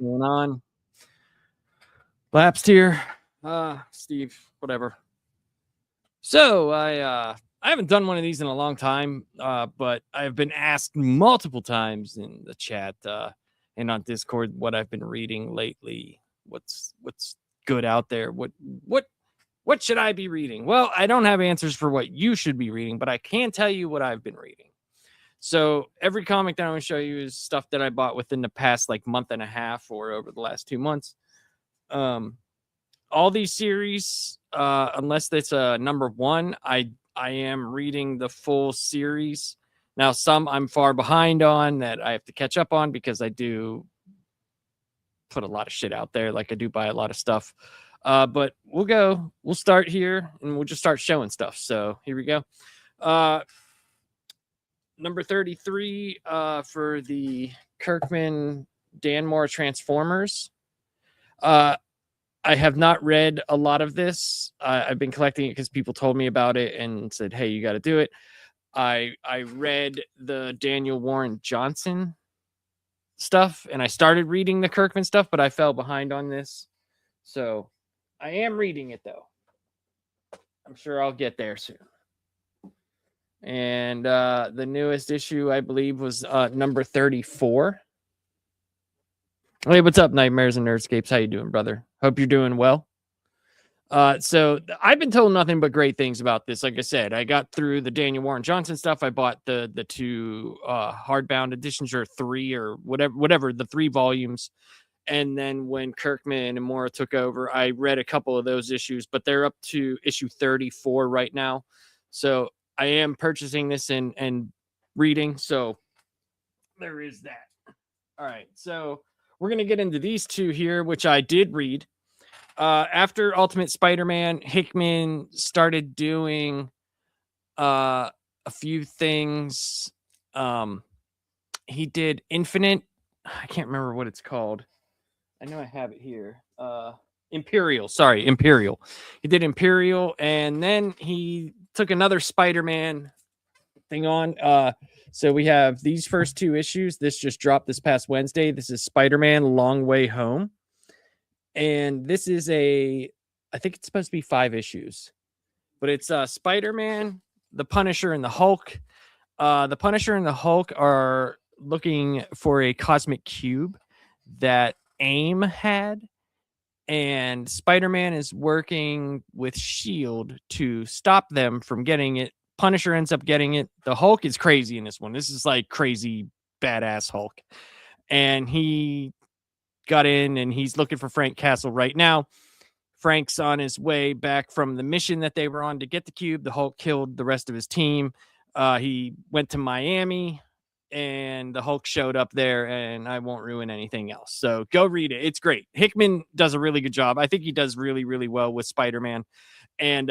going on? Lapsed here. Steve, whatever. So I haven't done one of these in a long time, but I've been asked multiple times in the chat and on Discord what I've been reading lately. What's good out there? What should I be reading? Well, I don't have answers for what you should be reading, but I can tell you what I've been reading. So every comic that I'm going to show you is stuff that I bought within the past month and a half or over the last 2 months. All these series, unless it's a number one, I am reading the full series. Now, some I'm far behind on that I have to catch up on because I do put a lot of shit out there. I do buy a lot of stuff. But we'll start here and we'll just start showing stuff. So here we go. Number 33 for the Kirkman Danmore Transformers. I have not read a lot of this. I've been collecting it because people told me about it and said, hey, you got to do it. I read the Daniel Warren Johnson stuff and I started reading the Kirkman stuff, but I fell behind on this. So I am reading it, though. I'm sure I'll get there soon. And the newest issue, I believe, was number 34. Hey, what's up, Nightmares and Nerdscapes? How you doing, brother? Hope you're doing well. So I've been told nothing but great things about this. Like I said, I got through the Daniel Warren Johnson stuff. I bought the two hardbound editions, or three, or whatever, the 3 volumes. And then when Kirkman and Mora took over, I read a couple of those issues, but they're up to issue 34 right now. So I am purchasing this and reading. So there is that. All right. So we're going to get into these two here, which I did read. After Ultimate Spider-Man, Hickman started doing a few things. He did Infinite. I can't remember what it's called. I know I have it here. Imperial. He did Imperial, and then he took another Spider-Man thing on. So we have these first 2 issues. This just dropped this past Wednesday. This is Spider-Man Long Way Home. And this is I think it's supposed to be 5 issues. But it's Spider-Man, the Punisher, and the Hulk. The Punisher and the Hulk are looking for a cosmic cube that AIM had. And Spider-Man is working with S.H.I.E.L.D. to stop them from getting it. Punisher ends up getting it. The Hulk is crazy in this one. This is crazy, badass Hulk. And he got in and he's looking for Frank Castle right now. Frank's on his way back from the mission that they were on to get the cube. The Hulk killed the rest of his team. He went to Miami. And the Hulk showed up there, and I won't ruin anything else. So go read it. It's great. Hickman does a really good job. I think he does really, really well with Spider-Man. And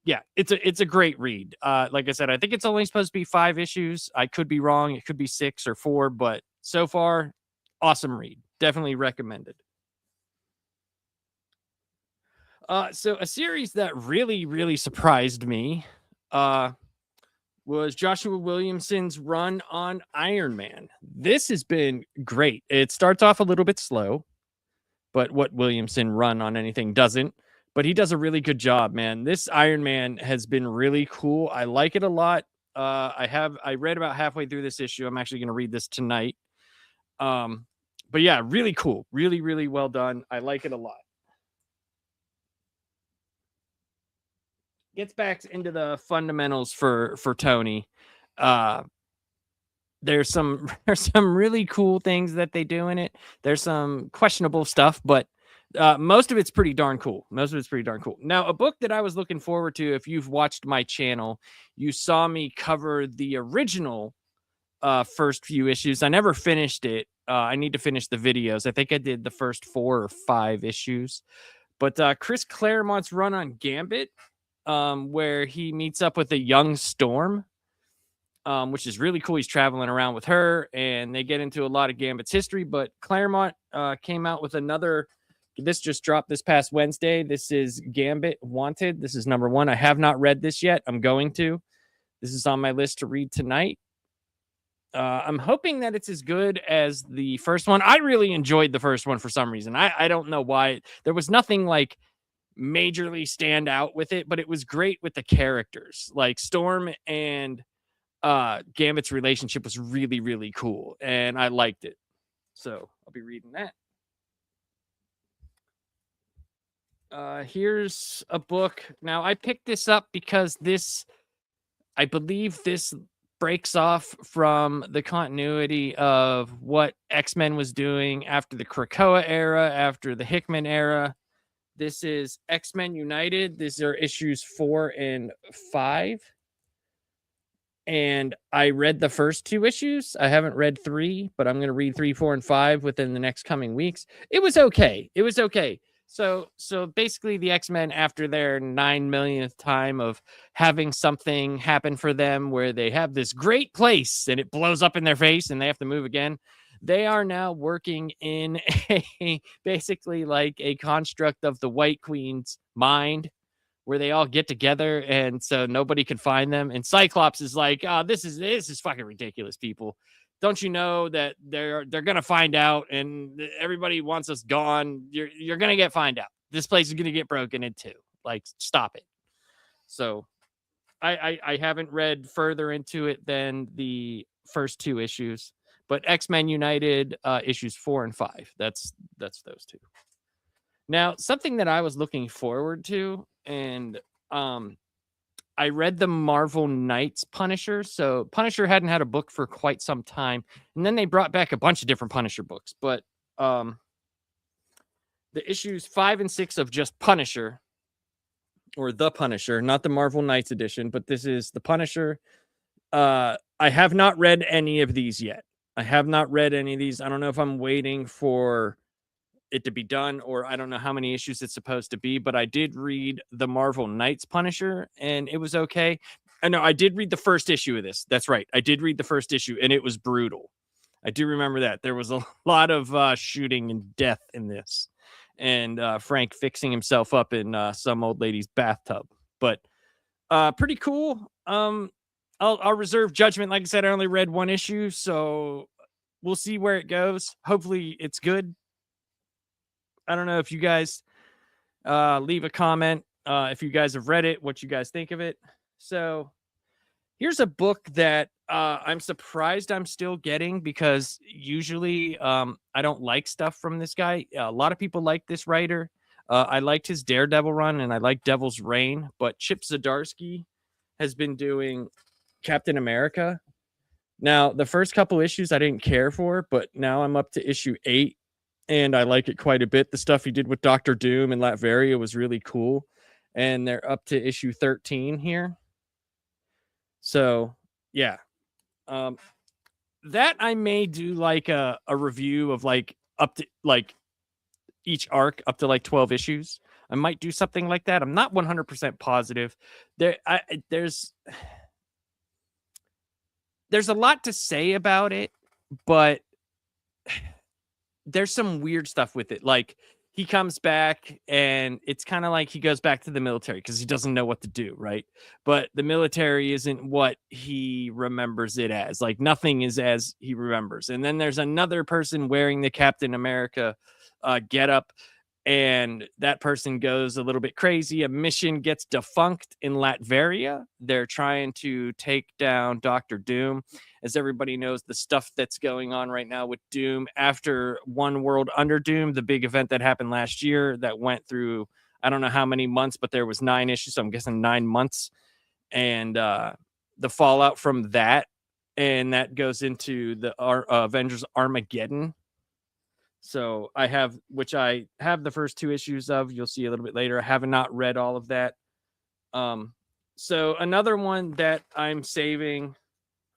yeah, it's a great read. Like I said, I think it's only supposed to be 5 issues. I could be wrong. It could be 6 or 4, but so far, awesome read. Definitely recommended. So a series that really, really surprised me was Joshua Williamson's run on Iron Man. This has been great. It starts off a little bit slow, but what Williamson run on anything doesn't. But he does a really good job, man. This Iron Man has been really cool. I like it a lot. I read about halfway through this issue. I'm actually going to read this tonight. But yeah, really cool. Really, really well done. I like it a lot. Gets back into the fundamentals for Tony. There's some really cool things that they do in it. There's some questionable stuff, but most of it's pretty darn cool. Now, a book that I was looking forward to, if you've watched my channel, you saw me cover the original first few issues. I never finished it. I need to finish the videos. I think I did the first 4 or 5 issues. But Chris Claremont's run on Gambit, where he meets up with a young Storm, which is really cool. He's traveling around with her, and they get into a lot of Gambit's history. But Claremont came out with another. This just dropped this past Wednesday. This is Gambit Wanted. This is number 1. I have not read this yet. I'm going to. This is on my list to read tonight. I'm hoping that it's as good as the first one. I really enjoyed the first one for some reason. I don't know why. There was nothing like majorly stand out with it, but it was great with the characters. Like Storm and Gambit's relationship was really, really cool, and I liked it. So I'll be reading that. Here's a book. Now I picked this up because I believe this breaks off from the continuity of what X-Men was doing after the Krakoa era, after the Hickman era. This is X-Men United. These are issues 4 and 5. And I read the first 2 issues. I haven't read 3, but I'm going to read 3, 4, and 5 within the next coming weeks. It was okay. So basically the X-Men, after their 9 millionth time of having something happen for them where they have this great place and it blows up in their face and they have to move again, they are now working in basically like a construct of the White Queen's mind where they all get together and so nobody can find them. And Cyclops is like, oh, this is fucking ridiculous, people. Don't you know that they're gonna find out and everybody wants us gone? You're gonna find out. This place is gonna get broken into. Like, stop it. So I haven't read further into it than the first 2 issues, but X-Men United issues 4 and 5. That's those 2. Now, something that I was looking forward to, and I read the Marvel Knights Punisher. So Punisher hadn't had a book for quite some time, and then they brought back a bunch of different Punisher books. But the issues 5 and 6 of just Punisher, or the Punisher, not the Marvel Knights edition, but this is the Punisher. I have not read any of these yet. I don't know if I'm waiting for it to be done, or I don't know how many issues it's supposed to be, but I did read the Marvel Knights Punisher and it was okay. I know I did read the first issue of this. That's right. I did read the first issue and it was brutal. I do remember that. There was a lot of shooting and death in this, and Frank fixing himself up in some old lady's bathtub, but pretty cool. I'll reserve judgment. Like I said, I only read 1 issue, so we'll see where it goes. Hopefully it's good. I don't know if you guys leave a comment if you guys have read it, what you guys think of it. So here's a book that I'm surprised I'm still getting, because usually I don't like stuff from this guy. A lot of people like this writer. I liked his Daredevil run and I like Devil's Reign, but Chip Zdarsky has been doing Captain America. Now, the first couple issues I didn't care for, but now I'm up to issue 8. And I like it quite a bit. The stuff he did with Dr. Doom and Latveria was really cool. And they're up to issue 13 here. So, yeah. That I may do like a review of like up to like each arc up to like 12 issues. I might do something like that. I'm not 100% positive. There's a lot to say about it, but there's some weird stuff with it. Like, he comes back and it's kind of like he goes back to the military because he doesn't know what to do, right? But the military isn't what he remembers it as. Like, nothing is as he remembers. And then there's another person wearing the Captain America getup, and that person goes a little bit crazy. A mission gets defunct in Latveria. They're trying to take down Dr. Doom. As everybody knows, the stuff that's going on right now with Doom after One World Under Doom, the big event that happened last year that went through, I don't know how many months, but there was 9 issues. So I'm guessing 9 months. And the fallout from that, and that goes into the Avengers Armageddon. So I have the first 2 issues of. You'll see a little bit later. I have not read all of that. So another one that I'm saving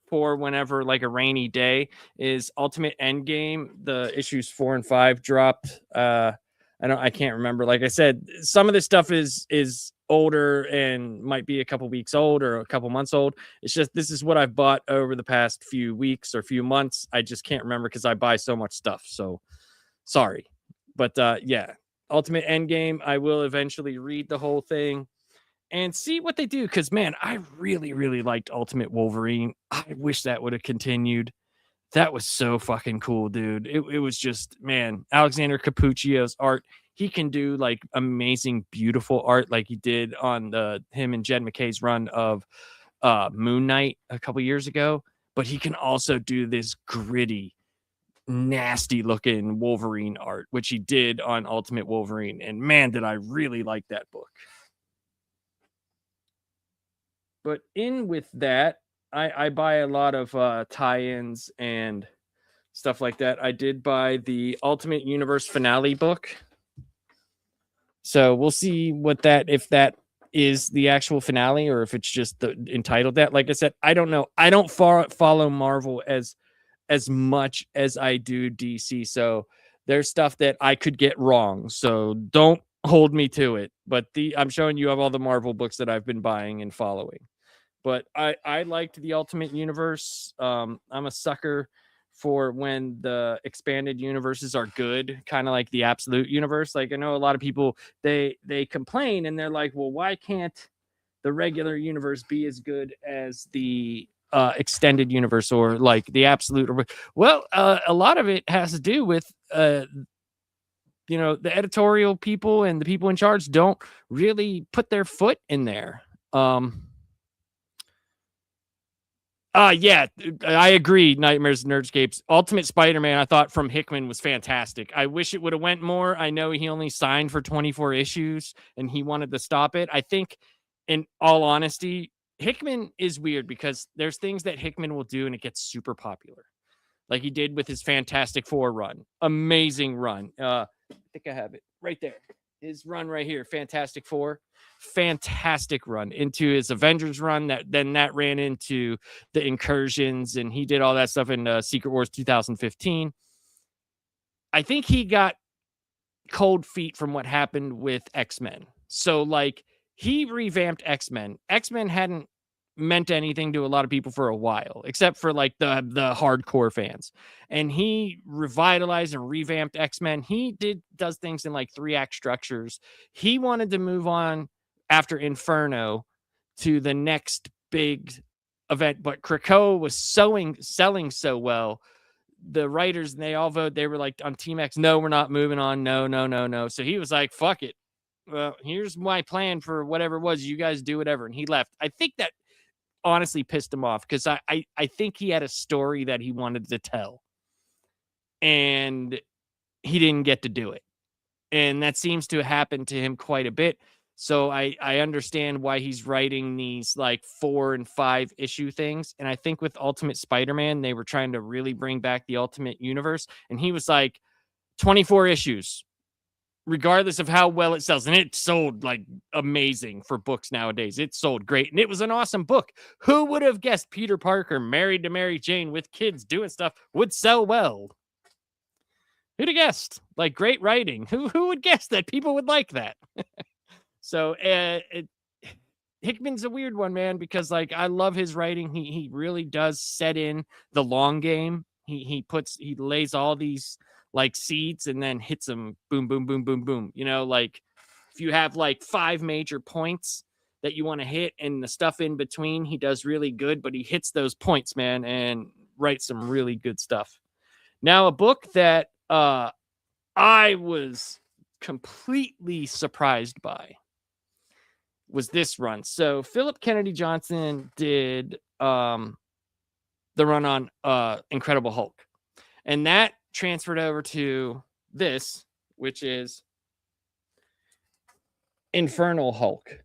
for whenever like a rainy day is Ultimate Endgame. The issues 4 and 5 dropped. I can't remember. Like I said, some of this stuff is older and might be a couple weeks old or a couple months old. It's just, this is what I've bought over the past few weeks or few months. I just can't remember because I buy so much stuff. So sorry. But yeah, Ultimate Endgame, I will eventually read the whole thing and see what they do. Because, man, I really, really liked Ultimate Wolverine. I wish that would have continued. That was so fucking cool, dude. It was just, man, Alexander Capuccio's art. He can do like amazing, beautiful art like he did on the him and Jed McKay's run of Moon Knight a couple years ago. But he can also do this gritty, nasty looking Wolverine art, which he did on Ultimate Wolverine. And man, did I really like that book. But in with that, I buy a lot of tie-ins and stuff like that. I did buy the Ultimate Universe finale book. So we'll see what that, if that is the actual finale or if it's just entitled that. Like I said, I don't know. I don't follow Marvel as much as I do DC. So there's stuff that I could get wrong. So don't hold me to it. But I'm showing you all the Marvel books that I've been buying and following. But I liked the Ultimate Universe. I'm a sucker for when the expanded universes are good, kind of like the Absolute Universe. Like I know a lot of people, they complain and they're like, well, why can't the regular universe be as good as the extended universe or like the Absolute? Well, a lot of it has to do with the editorial people and the people in charge don't really put their foot in there. Yeah, I agree. Nightmares and Nerdscapes. Ultimate Spider-Man, I thought from Hickman was fantastic. I wish it would have went more. I know he only signed for 24 issues and he wanted to stop it. I think, in all honesty, Hickman is weird because there's things that Hickman will do and it gets super popular. Like he did with his Fantastic Four run. Amazing run. I think I have it right there. His run right here, Fantastic Four. Fantastic run into his Avengers run that ran into the Incursions, and he did all that stuff in Secret Wars 2015. I think he got cold feet from what happened with X-Men. So like he revamped X-Men. X-Men hadn't meant anything to a lot of people for a while, except for like the hardcore fans. And he revitalized and revamped X-Men. He does things in like 3-act structures. He wanted to move on after Inferno to the next big event, but Krakoa was selling so well. The writers, and they all vote, they were like on Team X, no, we're not moving on. No. So he was like, fuck it. Well, here's my plan for whatever it was. You guys do whatever. And he left. I think that honestly pissed him off because I think he had a story that he wanted to tell and he didn't get to do it. And that seems to happen to him quite a bit. So I understand why he's writing these like 4 and 5 issue things. And I think with Ultimate Spider-Man, they were trying to really bring back the Ultimate Universe. And he was like, 24 issues, regardless of how well it sells. And it sold like amazing for books nowadays. It sold great. And it was an awesome book. Who would have guessed Peter Parker married to Mary Jane with kids doing stuff would sell well? Who'd have guessed? Like great writing. Who would guess that people would like that? So Hickman's a weird one, man, because like I love his writing. He really does set in the long game. He lays all these like seeds and then hits them boom, boom, boom, boom, boom. Like if you have like 5 major points that you want to hit and the stuff in between, he does really good, but he hits those points, man, and writes some really good stuff. Now, a book that I was completely surprised by was this run. So Philip Kennedy Johnson did the run on Incredible Hulk. And that transferred over to this, which is Infernal Hulk.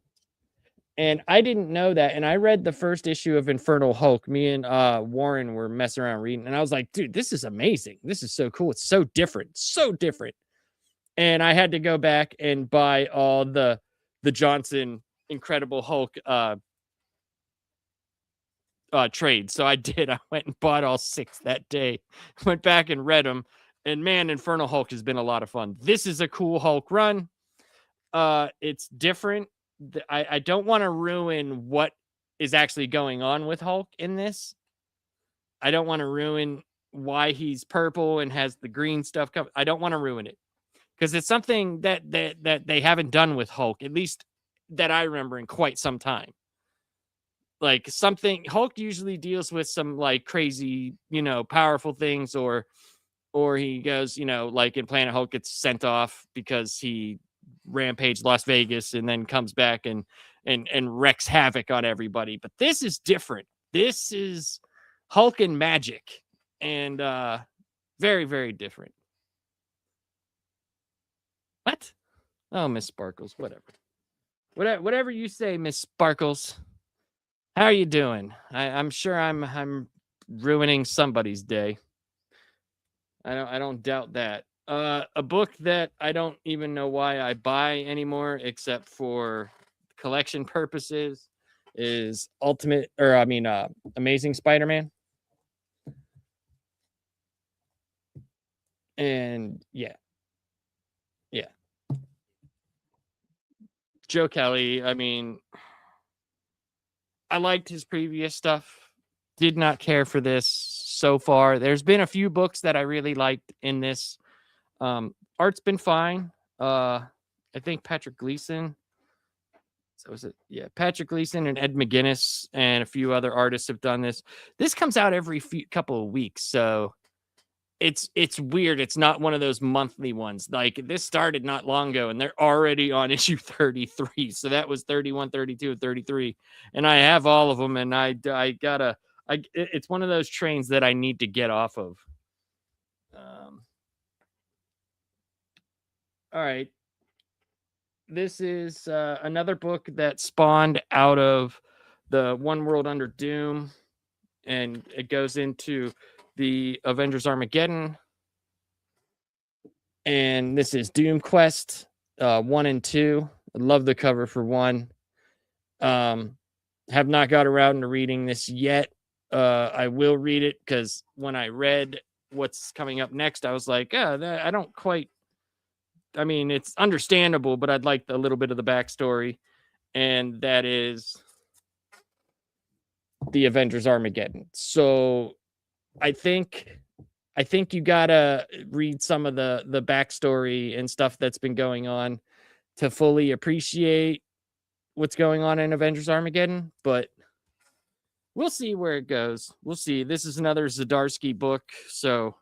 And I didn't know that. And I read the first issue of Infernal Hulk. Me and Warren were messing around reading. And I was like, dude, this is amazing. This is so cool. It's so different. So different. And I had to go back and buy all the Johnson Incredible Hulk trade. So I did. I went and bought all 6 that day. Went back and read them. And man, Infernal Hulk has been a lot of fun. This is a cool Hulk run. It's different. I don't want to ruin what is actually going on with Hulk in this. I don't want to ruin why he's purple and has the green stuff coming. I don't want to ruin it because it's something that they haven't done with Hulk, at least that I remember, in quite some time. like something. Hulk usually deals with some like crazy, powerful things, or he goes, like in Planet Hulk, gets sent off because he rampaged Las Vegas and then comes back and wrecks havoc on everybody. But this is different. This is Hulk and magic, and very, very different. What? Oh, Miss Sparkles, whatever. Whatever you say, Miss Sparkles. How are you doing? I'm sure I'm ruining somebody's day. I don't doubt that. A book that I don't even know why I buy anymore, except for collection purposes, is Amazing Spider-Man. And yeah. Joe Kelly, I liked his previous stuff. Did not care for this so far. There's been a few books that I really liked in this. Art's been fine. I think Patrick Gleason. So is it? Yeah, Patrick Gleason and Ed McGuinness and a few other artists have done this. This comes out every couple of weeks, so it's weird. It's not one of those monthly ones. Like this started not long ago, and they're already on issue 33. So that was 31, 32, and 33, and I have all of them. And it's one of those trains that I need to get off of. All right. This is another book that spawned out of the One World Under Doom, and it goes into the Avengers Armageddon. And this is Doom Quest 1 and 2. I love the cover for 1. Have not got around to reading this yet. I will read it because when I read what's coming up next, I was like, I don't quite. I mean, it's understandable, but I'd like a little bit of the backstory, and that is the Avengers Armageddon. So I think you gotta read some of the backstory and stuff that's been going on to fully appreciate what's going on in Avengers Armageddon, but we'll see where it goes. We'll see. This is another Zdarsky book, so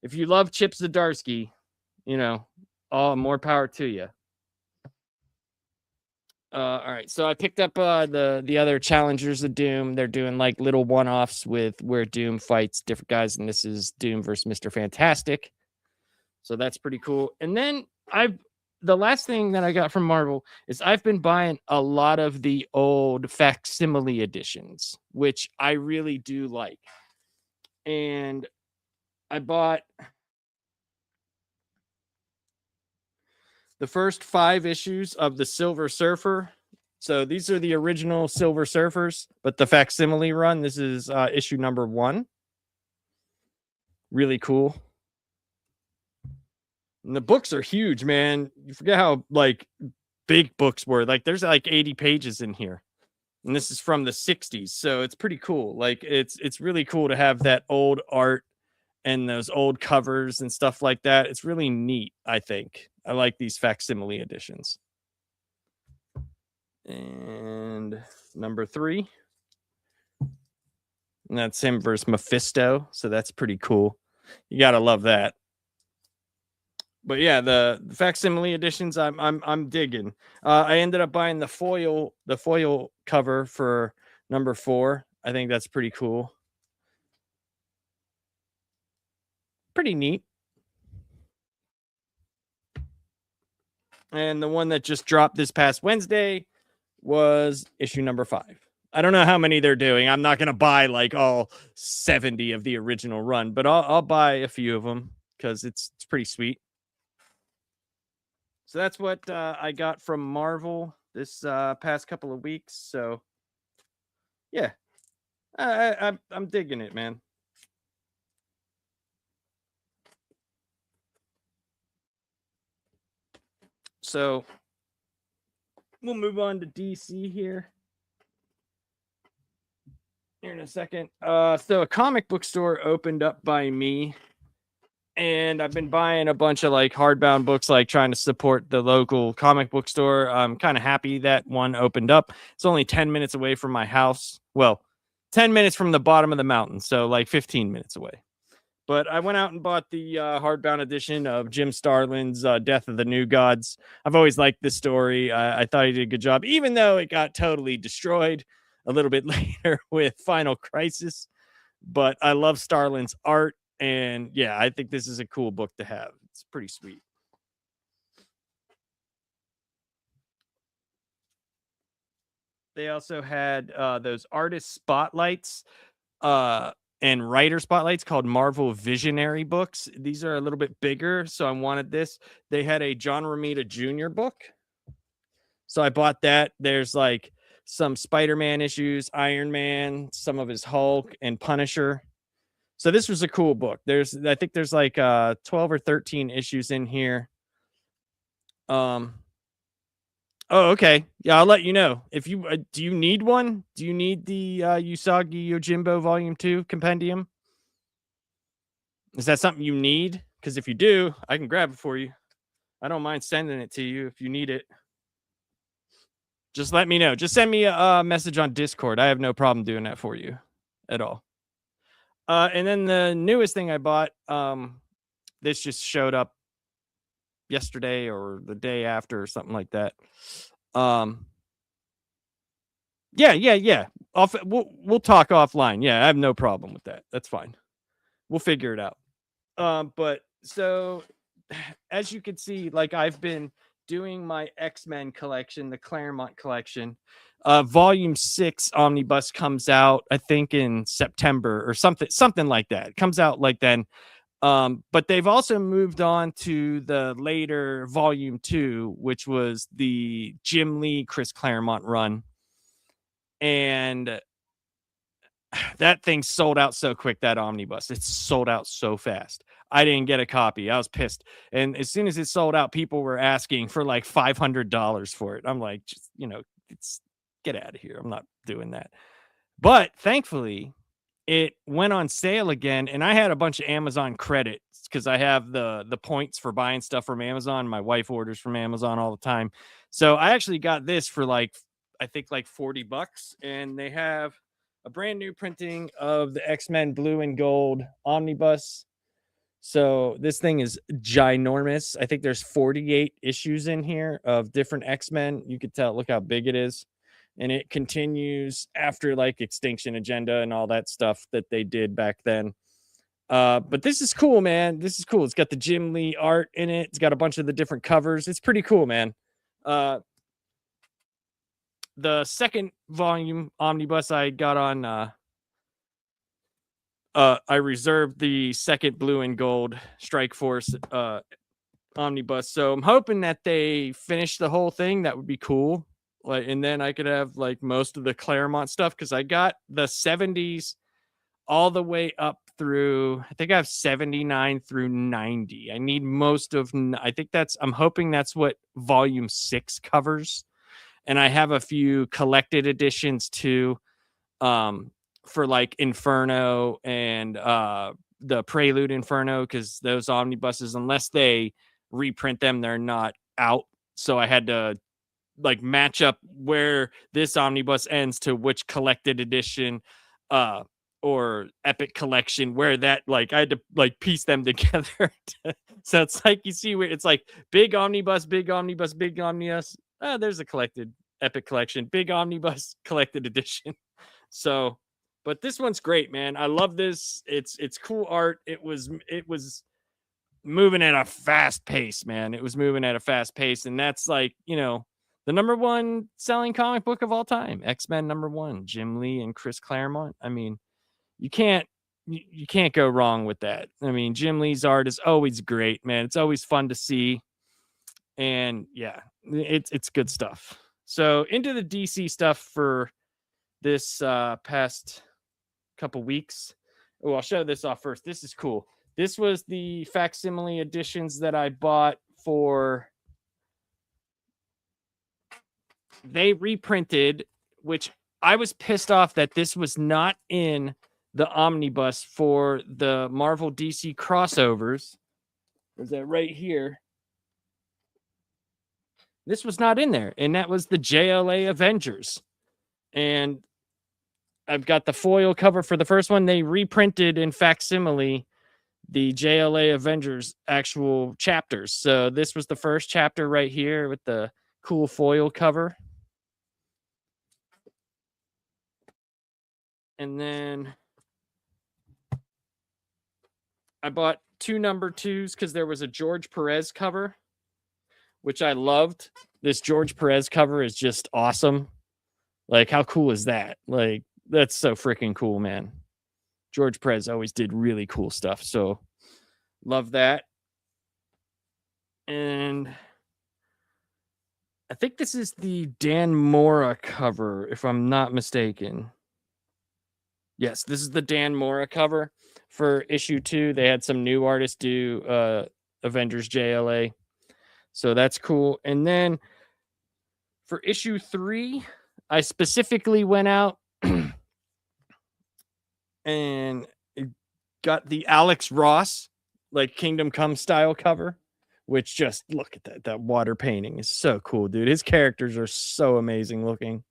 if you love Chip Zdarsky, all more power to you. All right, so I picked up the other Challengers of Doom. They're doing like little one-offs with where Doom fights different guys, and this is Doom versus Mr. Fantastic. So that's pretty cool. And then the last thing that I got from Marvel is I've been buying a lot of the old facsimile editions, which I really do like. And I bought the first 5 issues of the Silver Surfer. So these are the original Silver Surfers, but the facsimile run, this is issue number 1. Really cool. And the books are huge, man. You forget how like big books were. Like there's like 80 pages in here. And this is from the 60s. So it's pretty cool. Like it's really cool to have that old art and those old covers and stuff like that. It's really neat, I think. I like these facsimile editions. And number 3. And that's him versus Mephisto. So that's pretty cool. You gotta love that. But yeah, the facsimile editions, I'm digging. I ended up buying the foil cover for number 4. I think that's pretty cool. Pretty neat. And the one that just dropped this past Wednesday was issue number 5. I don't know how many they're doing. I'm not gonna buy like all 70 of the original run, but I'll buy a few of them because it's pretty sweet. So that's what I got from Marvel this past couple of weeks. So yeah, I'm digging it, man. So we'll move on to DC here in a second. So a comic book store opened up by me And I've been buying a bunch of like hardbound books, like trying to support the local comic book store. I'm kind of happy that one opened up. It's only 10 minutes away from my house. Well, 10 minutes from the bottom of the mountain. So like 15 minutes away. But I went out and bought the hardbound edition of Jim Starlin's Death of the New Gods. I've always liked this story. I thought he did a good job, even though it got totally destroyed a little bit later with Final Crisis. But I love Starlin's art. And yeah, I think this is a cool book to have. It's pretty sweet. They also had those artist spotlights and writer spotlights called Marvel Visionary books. These are a little bit bigger, so I wanted this. They had a John Romita Jr. book, so I bought that. There's like some Spider-Man issues, Iron Man, some of his Hulk and Punisher. So this was a cool book. I think there's like 12 or 13 issues in here. Oh, okay. Yeah, I'll let you know. If you do you need one? Do you need the Usagi Yojimbo Volume 2 compendium? Is that something you need? Because if you do, I can grab it for you. I don't mind sending it to you if you need it. Just let me know. Just send me a message on Discord. I have no problem doing that for you at all. And then the newest thing I bought, this just showed up yesterday or the day after or something like that. Yeah. We'll talk offline. Yeah, I have no problem with that. That's fine. We'll figure it out. But so as you can see, like I've been doing my X-Men collection, the Claremont collection. Volume 6 omnibus comes out, I think, in September or something like that. It comes out like then. But they've also moved on to the later volume 2, which was the Jim Lee, Chris Claremont run. And that thing sold out so quick, that omnibus. It's sold out so fast. I didn't get a copy. I was pissed. And as soon as it sold out, people were asking for like $500 for it. I'm like, just, get out of here. I'm not doing that. But thankfully, it went on sale again, and I had a bunch of Amazon credits because I have the points for buying stuff from Amazon. My wife orders from Amazon all the time. So I actually got this for I think like $40, and they have a brand new printing of the X-Men Blue and Gold omnibus. So this thing is ginormous. I think there's 48 issues in here of different X-Men. You could tell, look how big it is. And it continues after like Extinction Agenda and all that stuff that they did back then. But this is cool, man. This is cool. It's got the Jim Lee art in it. It's got a bunch of the different covers. It's pretty cool, man. The second volume omnibus I got on, I reserved the second Blue and Gold Strike Force omnibus. So I'm hoping that they finish the whole thing. That would be cool. Like, and then I could have like most of the Claremont stuff, because I got the 70s all the way up through, I think I have 79 through 90. I need most of, I'm hoping that's what volume 6 covers. And I have a few collected editions too, for like Inferno and the Prelude Inferno, because those omnibuses, unless they reprint them, they're not out. So I had to like match up where this omnibus ends to which collected edition or epic collection, where that, like, I had to like piece them together. So it's like, you see where it's like big omnibus, big omnibus, big omnibus. There's a collected epic collection, big omnibus, collected edition. So, but this one's great, man. I love this. It's cool art. It was moving at a fast pace, man. It was moving at a fast pace. And that's like, the number one selling comic book of all time, X-Men #1, Jim Lee and Chris Claremont. I mean, you can't go wrong with that. I mean, Jim Lee's art is always great, man. It's always fun to see. And yeah, it's good stuff. So into the DC stuff for this past couple weeks. Oh, I'll show this off first. This is cool. This was the facsimile editions that I bought for, they reprinted, which I was pissed off that this was not in the omnibus for the Marvel DC crossovers. Was that right here? This was not in there, and that was the JLA Avengers. And I've got the foil cover for the first one. They reprinted in facsimile the JLA Avengers actual chapters. So this was the first chapter right here with the cool foil cover. And then I bought 2 number 2s because there was a George Perez cover, which I loved. This George Perez cover is just awesome. Like, how cool is that? Like, that's so freaking cool, man. George Perez always did really cool stuff. So love that. And I think this is the Dan Mora cover, if I'm not mistaken. Yes, this is the Dan Mora cover for issue 2. They had some new artists do Avengers JLA. So that's cool. And then for issue 3, I specifically went out and got the Alex Ross, like Kingdom Come style cover, which just look at that. That water painting is so cool, dude. His characters are so amazing looking.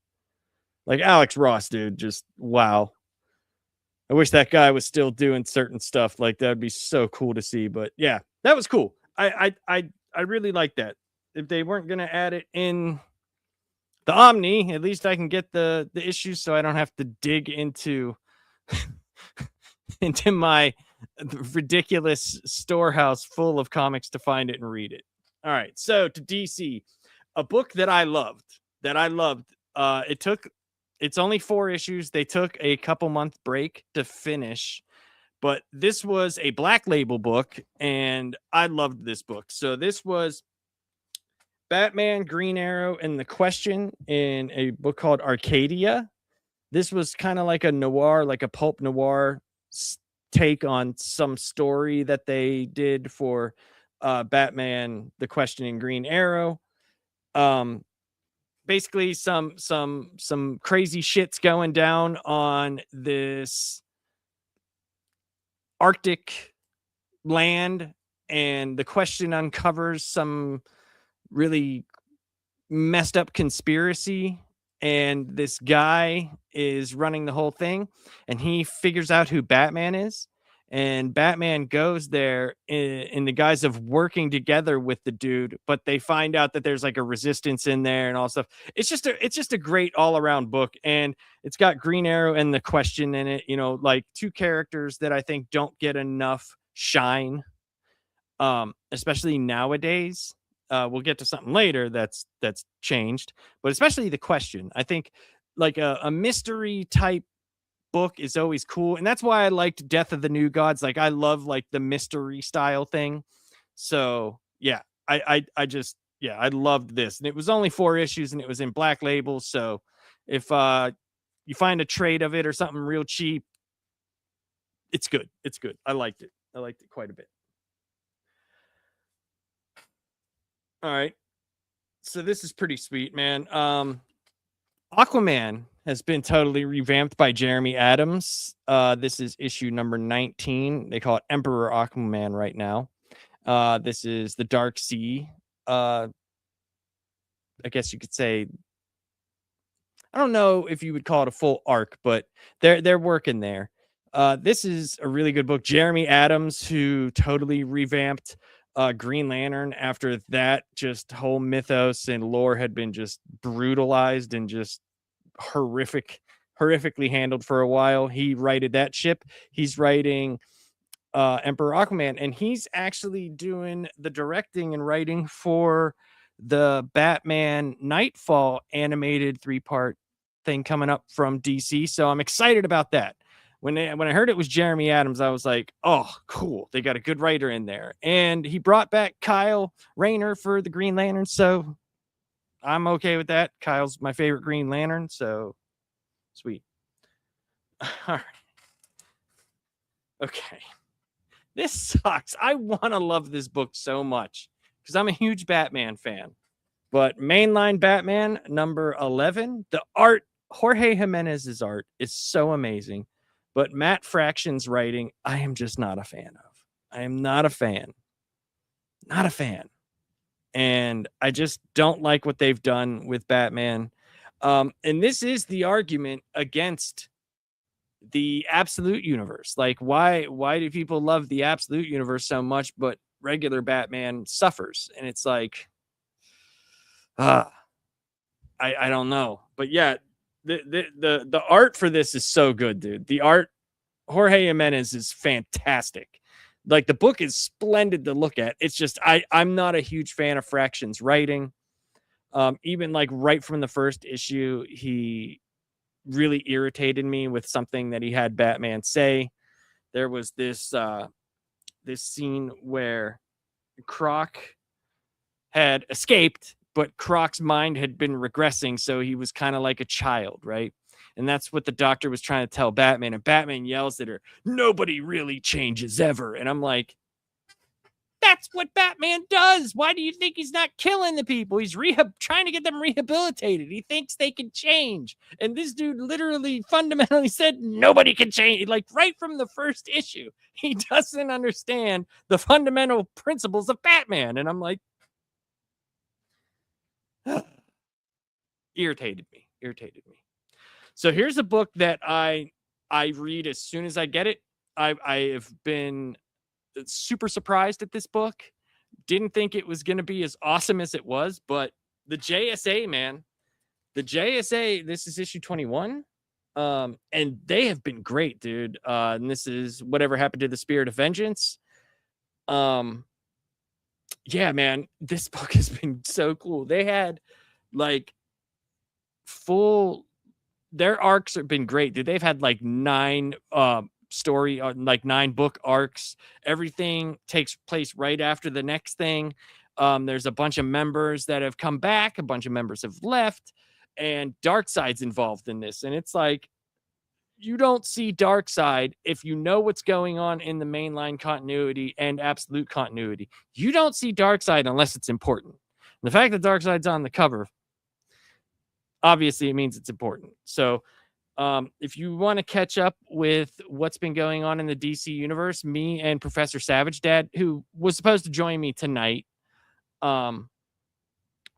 Like Alex Ross, dude, just wow. I wish that guy was still doing certain stuff. Like that'd be so cool to see. But yeah, that was cool. I really like that. If they weren't gonna add it in the Omni, at least I can get the issues so I don't have to dig into into my ridiculous storehouse full of comics to find it and read it. All right, so to DC, a book that I loved. It's only 4 issues. They took a couple month break to finish, but this was a Black Label book, and I loved this book. So this was Batman, Green Arrow, and The Question in a book called Arcadia. This was kind of like a noir, like a pulp noir take on some story that they did for Batman, The Question, and Green Arrow. Basically some crazy shit's going down on this Arctic land, and The Question uncovers some really messed up conspiracy, and this guy is running the whole thing, and he figures out who Batman is, and Batman goes there in the guise of working together with the dude, but they find out that there's like a resistance in there and all stuff. It's just a great all-around book, and it's got Green Arrow and The Question in it, you know, like 2 characters that I think don't get enough shine, especially nowadays. We'll get to something later that's changed, but especially The Question. I think like a mystery type book is always cool, and that's why I liked Death of the New Gods. Like I love like the mystery style thing. So yeah, I loved this, and it was only 4 issues, and it was in Black Label. So if you find a trade of it or something real cheap, it's good. It's good. I liked it quite a bit. All right. So this is pretty sweet, man. Aquaman has been totally revamped by Jeremy Adams. This is issue number 19. They call it Emperor Aquaman right now. This is the Dark Sea. I guess you could say, I don't know if you would call it a full arc, but they're working there. This is a really good book. Jeremy Adams, who totally revamped Green Lantern after that just whole mythos and lore had been just brutalized and just horrifically handled for a while. He righted that ship. He's writing Emperor Aquaman, and he's actually doing the directing and writing for the Batman Knightfall animated 3-part thing coming up from DC. So I'm excited about that. When I heard it was Jeremy Adams, I was like, oh, cool. They got a good writer in there. And he brought back Kyle Rayner for the Green Lantern. So I'm okay with that. Kyle's my favorite Green Lantern. So sweet. All right. Okay. This sucks. I want to love this book so much because I'm a huge Batman fan. But Mainline Batman number 11, the art, Jorge Jimenez's art is so amazing. But Matt Fraction's writing, I am just not a fan of. I am not a fan. Not a fan. And I just don't like what they've done with Batman. And this is the argument against the absolute universe. Like, why do people love the absolute universe so much, but regular Batman suffers? And it's like, uh, I don't know. But yeah, the art for this is so good, dude. The art, Jorge Jimenez is fantastic. Like, the book is splendid to look at. It's just I'm not a huge fan of Fraction's writing. Even like right from the first issue, he really irritated me with something that he had Batman say. There was this scene where Croc had escaped, but Croc's mind had been regressing, so he was kind of like a child, right? And that's what the doctor was trying to tell Batman. And Batman yells at her, "Nobody really changes ever." And I'm like, that's what Batman does. Why do you think he's not killing the people? He's trying to get them rehabilitated. He thinks they can change. And this dude literally fundamentally said nobody can change. Like, right from the first issue, he doesn't understand the fundamental principles of Batman. And I'm like, irritated me. So here's a book that I read as soon as I get it. I have been super surprised at this book. Didn't think it was going to be as awesome as it was, but the JSA, man, the JSA, this is issue 21. And they have been great, dude. And this is Whatever Happened to the Spirit of Vengeance. Yeah, man, this book has been so cool. They had like their arcs have been great, dude. They've had like 9 like 9 book arcs. Everything takes place right after the next thing. There's a bunch of members that have come back, a bunch of members have left, and Darkseid's involved in this. And it's like, you don't see Darkseid if you know what's going on in the mainline continuity and absolute continuity. You don't see Darkseid unless it's important. And the fact that Darkseid's on the cover, obviously it means it's important. So if you want to catch up with what's been going on in the DC universe, me and Professor Savage Dad, who was supposed to join me tonight,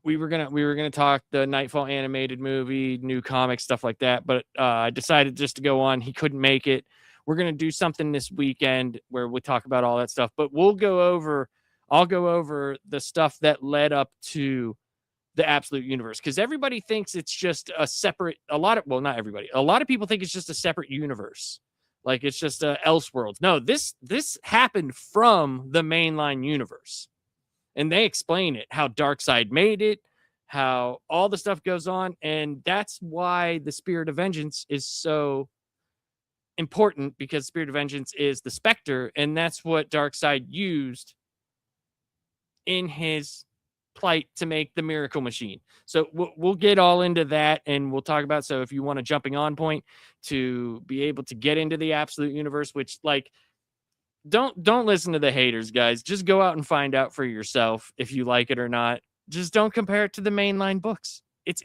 we were gonna talk the Knightfall animated movie, new comics, stuff like that. But I decided just to go on. He couldn't make it. We're gonna do something this weekend where we talk about all that stuff. But I'll go over the stuff that led up to the absolute universe, because everybody thinks it's just a separate, not everybody, a lot of people think it's just a separate universe, like it's just a Elseworlds. No, this happened from the mainline universe, and they explain it, how Darkseid made it, how all the stuff goes on. And that's why the Spirit of Vengeance is so important, because Spirit of Vengeance is the Spectre, and that's what Darkseid used in his plight to make the Miracle Machine. So we'll get all into that, and we'll talk about, so if you want a jumping on point to be able to get into the absolute universe, which, like, don't listen to the haters, guys. Just go out and find out for yourself if you like it or not. Just don't compare it to the mainline books. It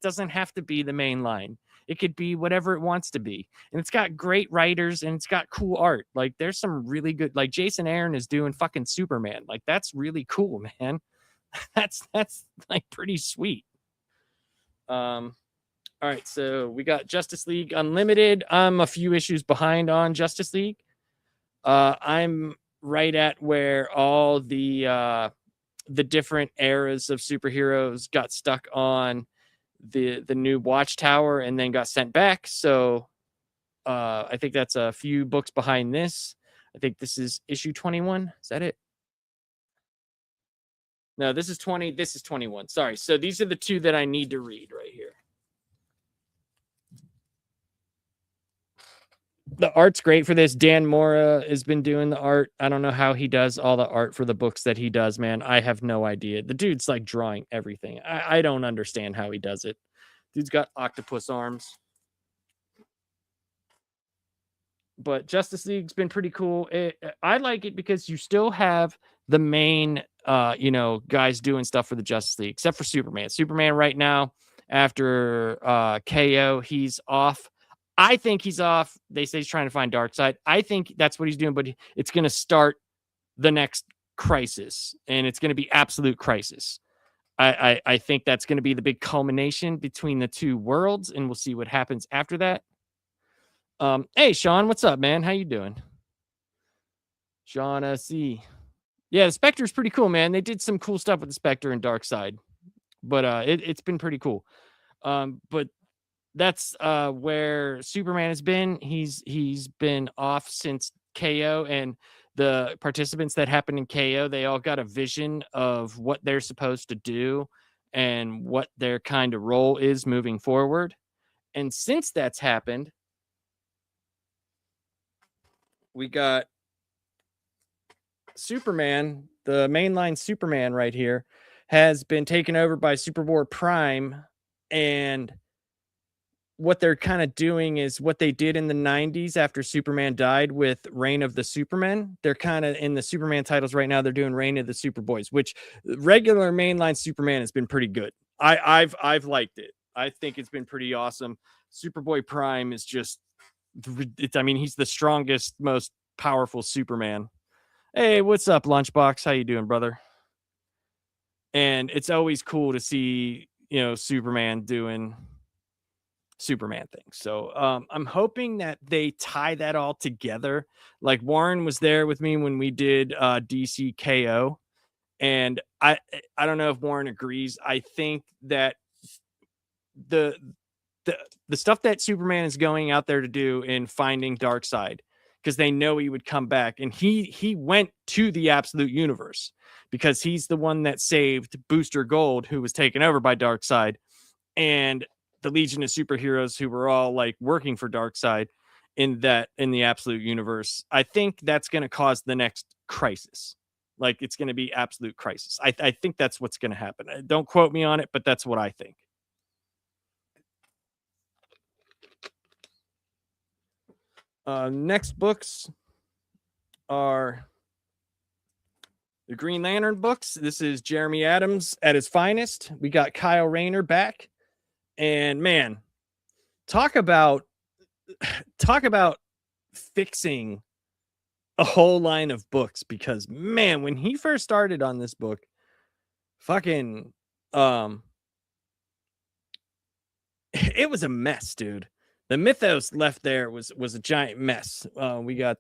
doesn't have to be the main line. It could be whatever it wants to be. And it's got great writers, and it's got cool art. Like, there's some really good, like Jason Aaron is doing fucking Superman. Like, that's really cool, man. That's like pretty sweet. All right, so we got Justice League Unlimited. I'm a few issues behind on Justice League. I'm right at where all the different eras of superheroes got stuck on the new Watchtower and then got sent back. So I think that's a few books behind this. I think this is issue 21. Is that it? No, this is 20. This is 21. Sorry. So these are the 2 that I need to read right here. The art's great for this. Dan Mora has been doing the art. I don't know how he does all the art for the books that he does, man. I have no idea. The dude's like drawing everything. I don't understand how he does it. Dude's got octopus arms. But Justice League's been pretty cool. I like it because you still have the main, guys doing stuff for the Justice League, except for Superman. Superman right now, after KO, he's off. I think he's off. They say he's trying to find Darkseid. I think that's what he's doing, but it's going to start the next crisis, and it's going to be absolute crisis. I think that's going to be the big culmination between the two worlds, and we'll see what happens after that. Hey, Sean, what's up, man? How you doing? Sean, C. Yeah, the Spectre's pretty cool, man. They did some cool stuff with the Spectre and Darkseid, but it's been pretty cool. But that's where Superman has been. He's been off since KO, and the participants that happened in KO, they all got a vision of what they're supposed to do and what their kind of role is moving forward. And since that's happened, we got Superman, the mainline Superman right here, has been taken over by Superboy Prime, and what they're kind of doing is what they did in the 90s after Superman died with Reign of the Supermen. They're kind of in the Superman titles right now. They're doing Reign of the Superboys, which regular mainline Superman has been pretty good. I've liked it. I think it's been pretty awesome. Superboy Prime is just, he's the strongest, most powerful Superman. Hey, what's up, Lunchbox? How you doing, brother? And it's always cool to see, Superman doing Superman things. So I'm hoping that they tie that all together. Like Warren was there with me when we did DC KO, and I don't know if Warren agrees. I think that the stuff that Superman is going out there to do in finding Darkseid, because they know he would come back, and he went to the Absolute Universe because he's the one that saved Booster Gold, who was taken over by Darkseid, and the Legion of Superheroes who were all like working for Darkseid in the Absolute Universe. I think that's going to cause the next crisis. Like, it's going to be absolute crisis. I think that's what's going to happen. Don't quote me on it, but that's what I think. Next books are the Green Lantern books. This is Jeremy Adams at his finest. We got Kyle Rayner back. And man, talk about fixing a whole line of books, because man, when he first started on this book, fucking it was a mess, dude. The mythos left there was a giant mess. We got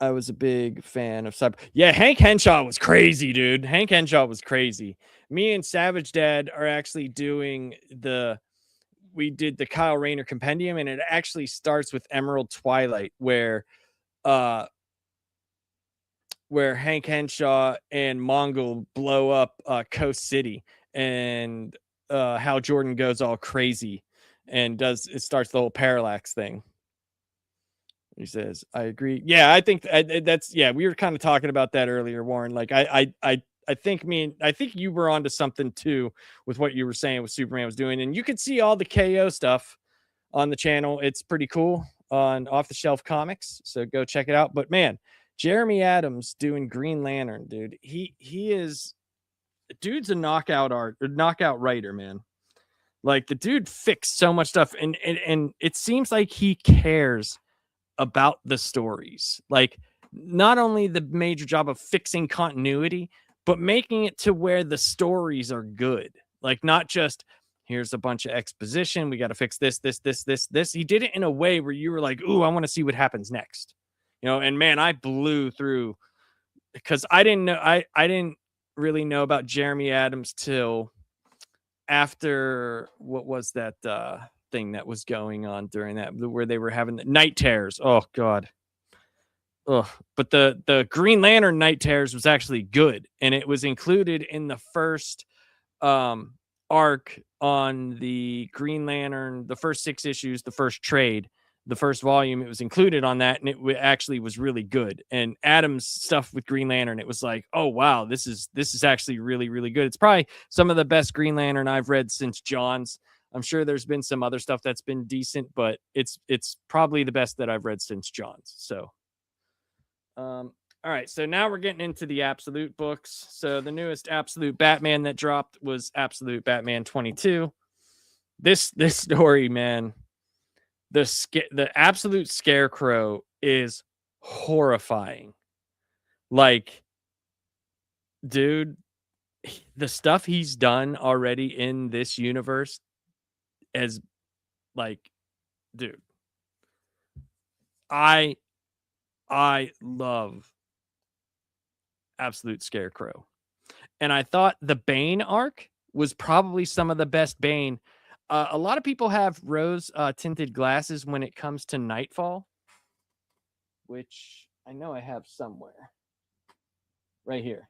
I was a big fan of Cyber. Yeah, Hank Henshaw was crazy, dude. Hank Henshaw was crazy. Me and Savage Dad are actually doing we did the Kyle Rayner compendium, and it actually starts with Emerald Twilight, where Hank Henshaw and Mongol blow up Coast City, and Hal Jordan goes all crazy and starts the whole parallax thing. He says, I agree. Yeah, I think we were kind of talking about that earlier, Warren. Like, I think you were onto something too with what you were saying, what Superman was doing. And you could see all the KO stuff on the channel. It's pretty cool on Off the Shelf Comics. So go check it out. But man, Jeremy Adams doing Green Lantern, dude. Dude's a knockout writer, man. Like, the dude fixed so much stuff, and it seems like he cares about the stories. Like, not only the major job of fixing continuity, but making it to where the stories are good. Like, not just here's a bunch of exposition, we got to fix this. He did it in a way where you were like, ooh, I want to see what happens next. And man, I blew through, because I didn't really know about Jeremy Adams till after, what was that thing that was going on during that, where they were having the Night Terrors. Oh god. Ugh. But the Green Lantern Night Terrors was actually good, and it was included in the first arc on the Green Lantern, the first 6 issues, the first trade, the first volume. It was included on that, and it actually was really good. And Adam's stuff with Green Lantern, it was like, oh wow, this is actually really, really good. It's probably some of the best Green Lantern I've read since John's. I'm sure there's been some other stuff that's been decent, but it's probably the best that I've read since John's. So all right, so now we're getting into the Absolute books. So the newest Absolute Batman that dropped was Absolute Batman 22. This story, man, the Absolute Scarecrow is horrifying. Like, dude, the stuff he's done already in this universe as like, dude, I love Absolute Scarecrow. And I thought the Bane arc was probably some of the best Bane. A lot of people have rose tinted glasses when it comes to Knightfall, which I know I have somewhere. Right here.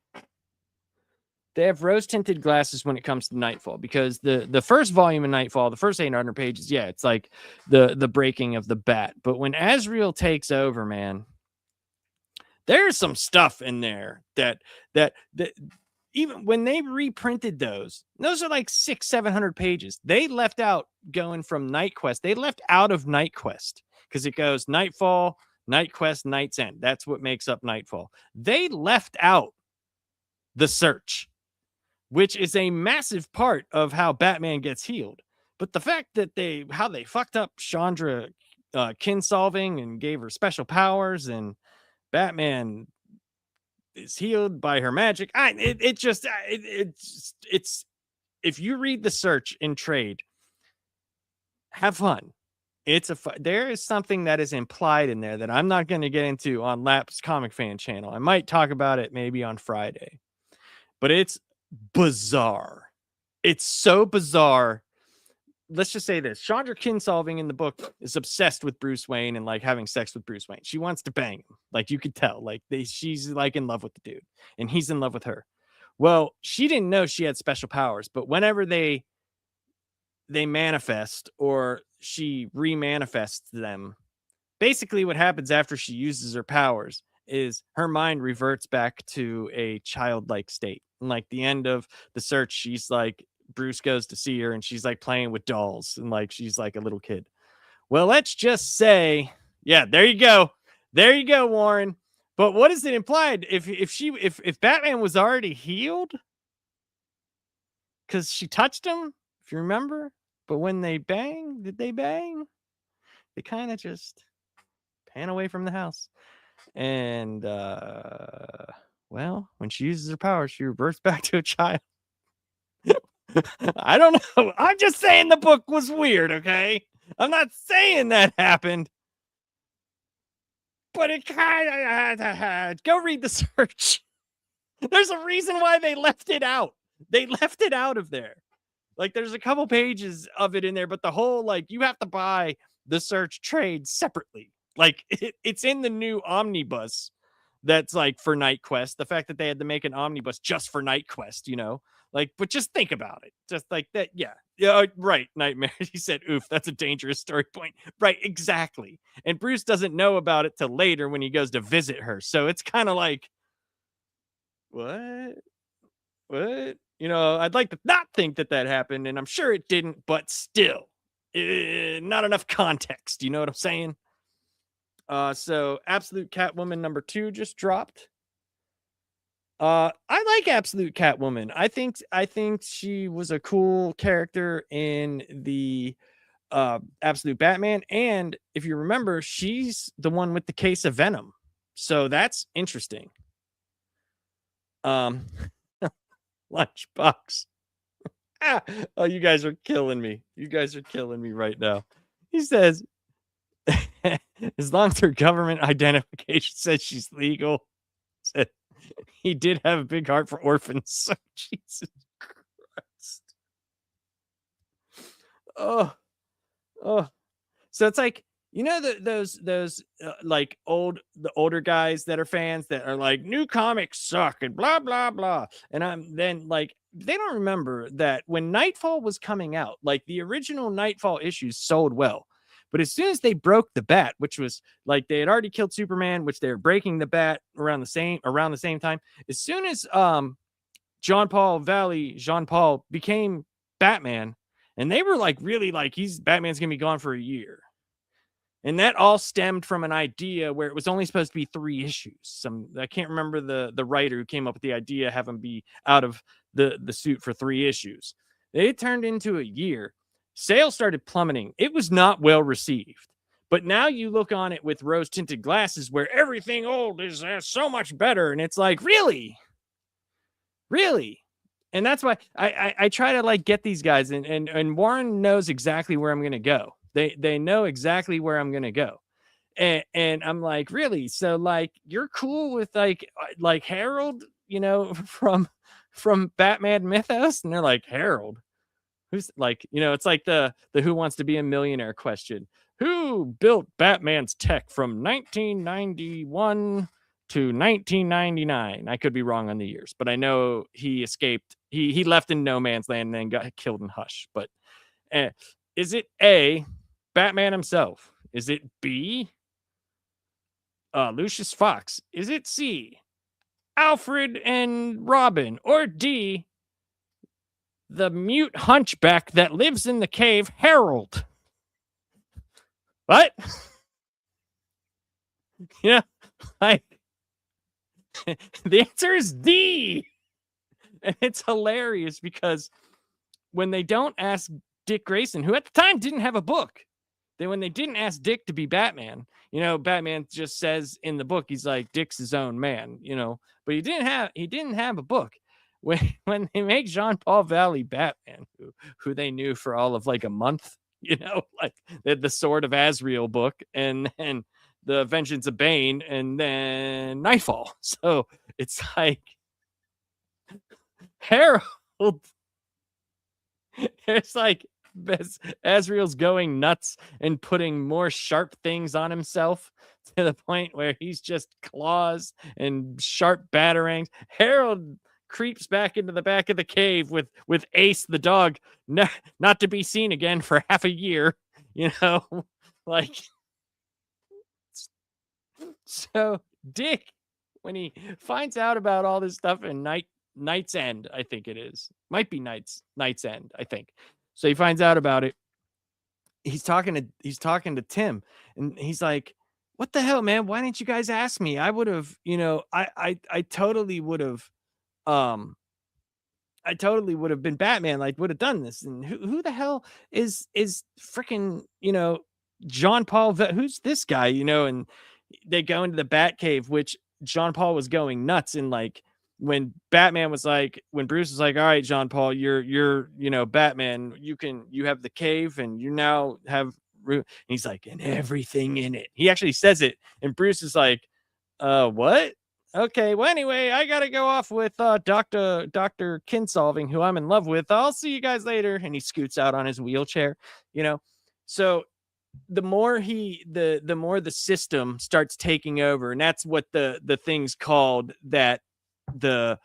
They have rose tinted glasses when it comes to Knightfall, because the first volume of Knightfall, the first 800 pages, yeah, it's like the breaking of the bat. But when Azrael takes over, man, there's some stuff in there that even when they reprinted those are like 600-700 pages. They left out going from Night Quest. They left out of Night Quest because it goes Nightfall, Night Quest, Night's End. That's what makes up Nightfall. They left out the search, which is a massive part of how Batman gets healed. But the fact that how they fucked up Chandra kin solving and gave her special powers, and Batman is healed by her magic. It's if you read the search in trade, have fun. There is something that is implied in there that I'm not going to get into on Lap's Comic Fan channel. I might talk about it maybe on Friday, but it's bizarre. It's so bizarre. Let's just say this. Chandra Kinsolving in the book is obsessed with Bruce Wayne and like having sex with Bruce Wayne. She wants to bang him. Like, you could tell, like she's like in love with the dude and he's in love with her. Well, she didn't know she had special powers, but whenever they manifest, or she remanifests them, basically what happens after she uses her powers is her mind reverts back to a childlike state. And like the end of the search, she's like, Bruce goes to see her and she's like playing with dolls and like she's like a little kid. Well, let's just say, yeah, there you go, Warren. But what is it implied if Batman was already healed because she touched him, if you remember? But when they bang, did they bang? They kind of just pan away from the house. And well, when she uses her power, she reverts back to a child. I don't know. I'm just saying the book was weird, okay? I'm not saying that happened. But it kind of... Go read the search. There's a reason why they left it out. They left it out of there. Like, there's a couple pages of it in there, but the whole, like, you have to buy the search trade separately. Like, it's in the new omnibus that's, like, for Night Quest. The fact that they had to make an omnibus just for Night Quest, you know? Like, but just think about it. Just like that, yeah. Yeah, right, Nightmare. He said, oof, that's a dangerous story point. Right, exactly. And Bruce doesn't know about it till later when he goes to visit her. So it's kind of like, what? You know, I'd like to not think that happened, and I'm sure it didn't, but still, not enough context. You know what I'm saying? So Absolute Catwoman #2 just dropped. I like Absolute Catwoman. I think she was a cool character in the Absolute Batman, and if you remember, she's the one with the case of Venom. So that's interesting. Lunchbox. Oh, you guys are killing me. You guys are killing me right now. He says, as long as her government identification says she's legal, said he did have a big heart for orphans. So, Jesus Christ. Oh. So it's like, you know, those like the older guys that are fans that are like, new comics suck and blah blah blah, and I'm then like, they don't remember that when Knightfall was coming out, like the original Knightfall issues sold well, but as soon as they broke the bat, which was like they had already killed Superman, which they were breaking the bat around the same time, as soon as Jean Paul became Batman, and they were like, really like, Batman's gonna be gone for a year. And that all stemmed from an idea where it was only supposed to be 3 issues. I can't remember the writer who came up with the idea, have him be out of the suit for 3 issues. It turned into a year. Sales started plummeting. It was not well received. But now you look on it with rose tinted glasses where everything old is so much better. And it's like, really? And that's why I try to like get these guys, and Warren knows exactly where I'm going to go. They know exactly where I'm going to go. And I'm like, really? So like, you're cool with like Harold, from Batman Mythos? And they're like, Harold? Who's like, it's like the Who Wants to Be a Millionaire question. Who built Batman's tech from 1991 to 1999? I could be wrong on the years, but I know he escaped. He left in no man's land and then got killed in Hush. But is it A, Batman himself? Is it B, Lucius Fox? Is it C, Alfred and Robin? Or D, the mute hunchback that lives in the cave, Harold? What? Like, the answer is D. And it's hilarious because when they don't ask Dick Grayson, who at the time didn't have a book, when they didn't ask Dick to be Batman, Batman just says in the book, he's like, Dick's his own man, but he didn't have a book. When they make Jean-Paul Valley Batman, who they knew for all of like a month, like the Sword of Azrael book, and then the Vengeance of Bane, and then Knightfall. So it's like, Harold, it's like Azrael's going nuts and putting more sharp things on himself to the point where he's just claws and sharp batarangs. Harold creeps back into the back of the cave with Ace the dog, not to be seen again for half a year, like. So Dick, when he finds out about all this stuff in Night's End, I think it is, might be Night's End, I think. So he finds out about it. He's talking to Tim, and he's like, what the hell, man? Why didn't you guys ask me? I would have, I totally would have, been Batman, like would have done this. And who the hell is freaking, John Paul, who's this guy, and they go into the Batcave, which John Paul was going nuts. And like, when Batman was like, when Bruce was like, all right, John Paul, you're Batman, you have the cave, and you now have, and he's like, and everything in it. He actually says it, and Bruce is like, what? Okay, well, anyway, I gotta go off with Dr. Kinsolving, who I'm in love with. I'll see you guys later. And he scoots out on his wheelchair, So the more the more the system starts taking over, and that's what the thing's called, that the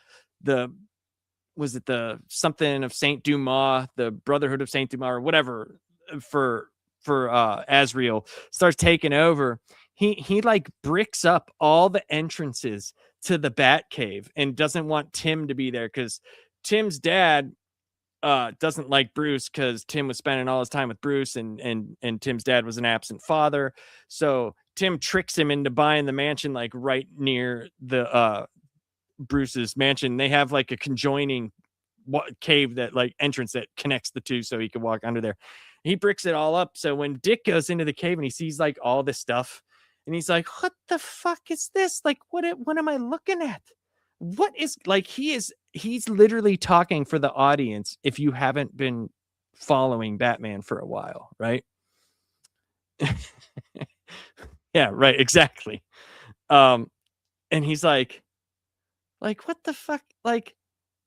was it the something of Saint Dumas, the Brotherhood of Saint Dumas, or whatever, for Azrael starts taking over. He like bricks up all the entrances to the Batcave and doesn't want Tim to be there, because Tim's dad doesn't like Bruce, because Tim was spending all his time with Bruce, and Tim's dad was an absent father. So Tim tricks him into buying the mansion like right near the Bruce's mansion. They have like a conjoining cave, that like entrance that connects the two, so he can walk under there. He bricks it all up. So when Dick goes into the cave and he sees like all this stuff, and he's like, what the fuck is this? Like, what am I looking at? What is, like, he's literally talking for the audience if you haven't been following Batman for a while, right? Yeah, right, exactly. And he's like, what the fuck? Like,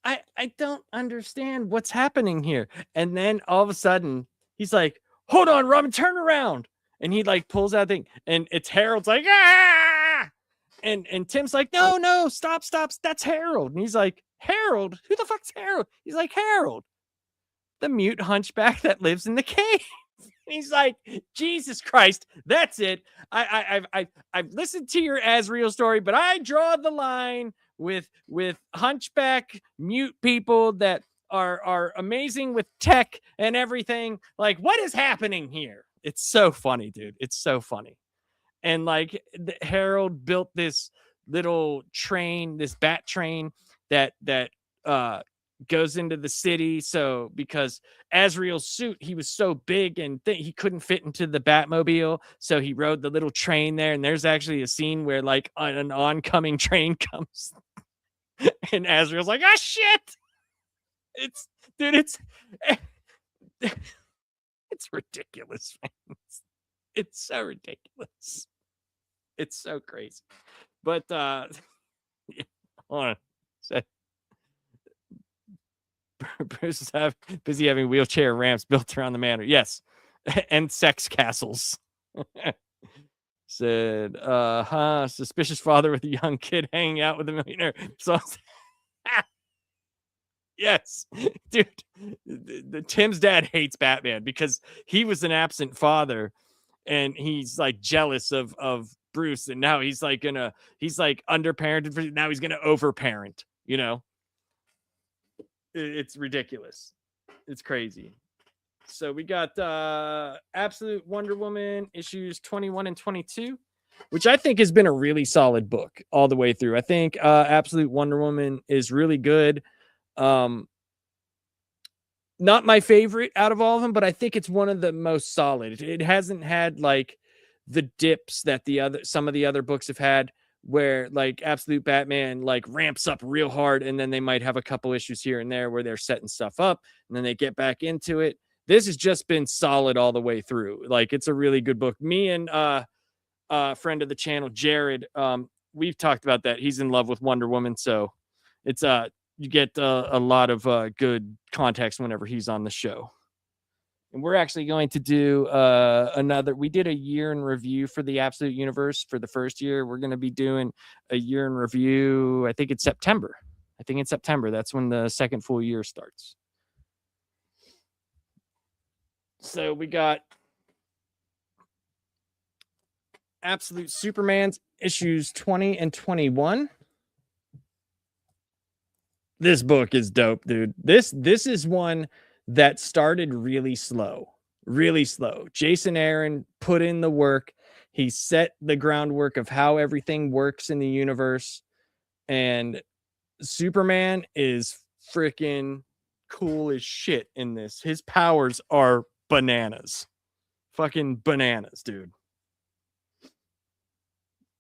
I don't understand what's happening here. And then all of a sudden he's like, hold on, Robin, turn around. And he like pulls out thing, and it's Harold's like, ah! And Tim's like, no, stop, that's Harold. And he's like, Harold? Who the fuck's Harold? He's like, Harold, the mute hunchback that lives in the cave. He's like, Jesus Christ, that's it. I've listened to your Azrael story, but I draw the line with hunchback mute people that are amazing with tech and everything. Like, what is happening here? It's so funny, dude. It's so funny. And like, Harold built this little train, this bat train that goes into the city. So because Azrael's suit, he was so big and he couldn't fit into the Batmobile, so he rode the little train there. And there's actually a scene where like an oncoming train comes, and Azrael's like, "Ah, shit!" It's dude, it's ridiculous, man. It's so ridiculous. It's so crazy. But yeah, hold on. So, Bruce is busy having wheelchair ramps built around the manor. Yes. And sex castles. Said, suspicious father with a young kid hanging out with a millionaire. So yes, dude. The Tim's dad hates Batman because he was an absent father, and he's like jealous of Bruce, and now he's like underparented for, now he's gonna overparent, you know. It's ridiculous. It's crazy. So we got Absolute Wonder Woman issues 21 and 22, which I think has been a really solid book all the way through. I think Absolute Wonder Woman is really good. Not my favorite out of all of them, but I think it's one of the most solid. It hasn't had like the dips that some of the other books have had, where like Absolute Batman like ramps up real hard, and then they might have a couple issues here and there where they're setting stuff up and then they get back into it. This has just been solid all the way through. Like, it's a really good book. Me and friend of the channel, Jared, we've talked about that. He's in love with Wonder Woman, so it's you get a lot of good context whenever he's on the show. And we're actually going to do we did a year in review for the Absolute Universe for the first year. We're going to be doing a year in review. I think it's September. That's when the second full year starts. So we got Absolute Superman's issues 20 and 21. This book is dope, dude. This is one that started really slow. Jason Aaron put in the work. He set the groundwork of how everything works in the universe. And Superman is freaking cool as shit in this. His powers are bananas. Fucking bananas, dude.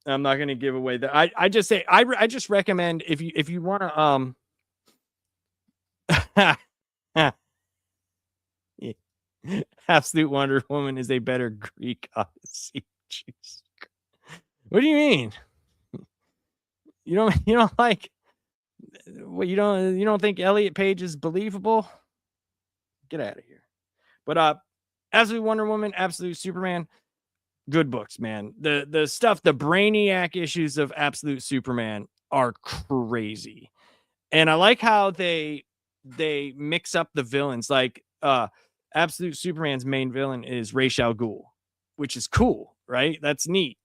I'm not going to give away that. I just say, I just recommend if you want to, Absolute Wonder Woman is a better Greek Odyssey. Jesus. What do you mean? You don't like what you don't think Elliot Page is believable? Get out of here. But Absolute Wonder Woman, Absolute Superman, good books, man. The stuff, the Brainiac issues of Absolute Superman are crazy. And I like how they mix up the villains. Like Absolute Superman's main villain is Ra's al Ghul, which is cool, right? That's neat.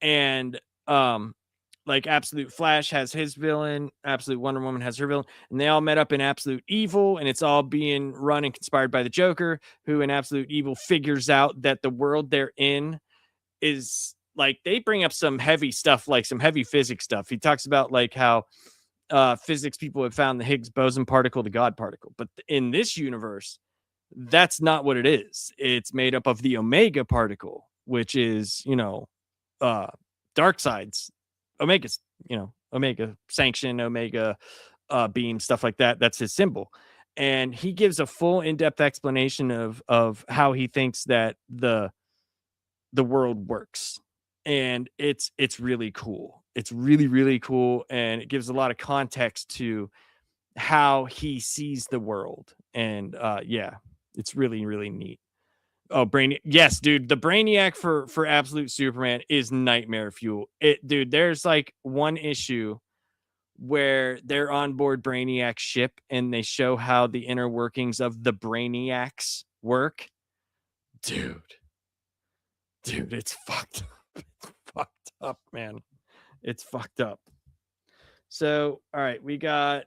And like Absolute Flash has his villain, Absolute Wonder Woman has her villain, and they all met up in Absolute Evil, and it's all being run and conspired by the Joker, who in Absolute Evil figures out that the world they're in is like, they bring up some heavy stuff, like some heavy physics stuff. He talks about like how physics people have found the Higgs boson particle, the God particle, but in this universe, that's not what it is. It's made up of the Omega particle, which is, Darkseid's Omega's, Omega sanction, Omega beam, stuff like that. That's his symbol. And he gives a full in-depth explanation of how he thinks that the world works. And it's really cool. It's really, really cool. And it gives a lot of context to how he sees the world. And yeah, it's really, really neat. Oh, Brainiac. Yes, dude. The Brainiac for Absolute Superman is nightmare fuel. Dude, there's like one issue where they're on board Brainiac's ship and they show how the inner workings of the Brainiacs work. Dude, it's fucked up. It's fucked up, man. It's fucked up. So, all right, we got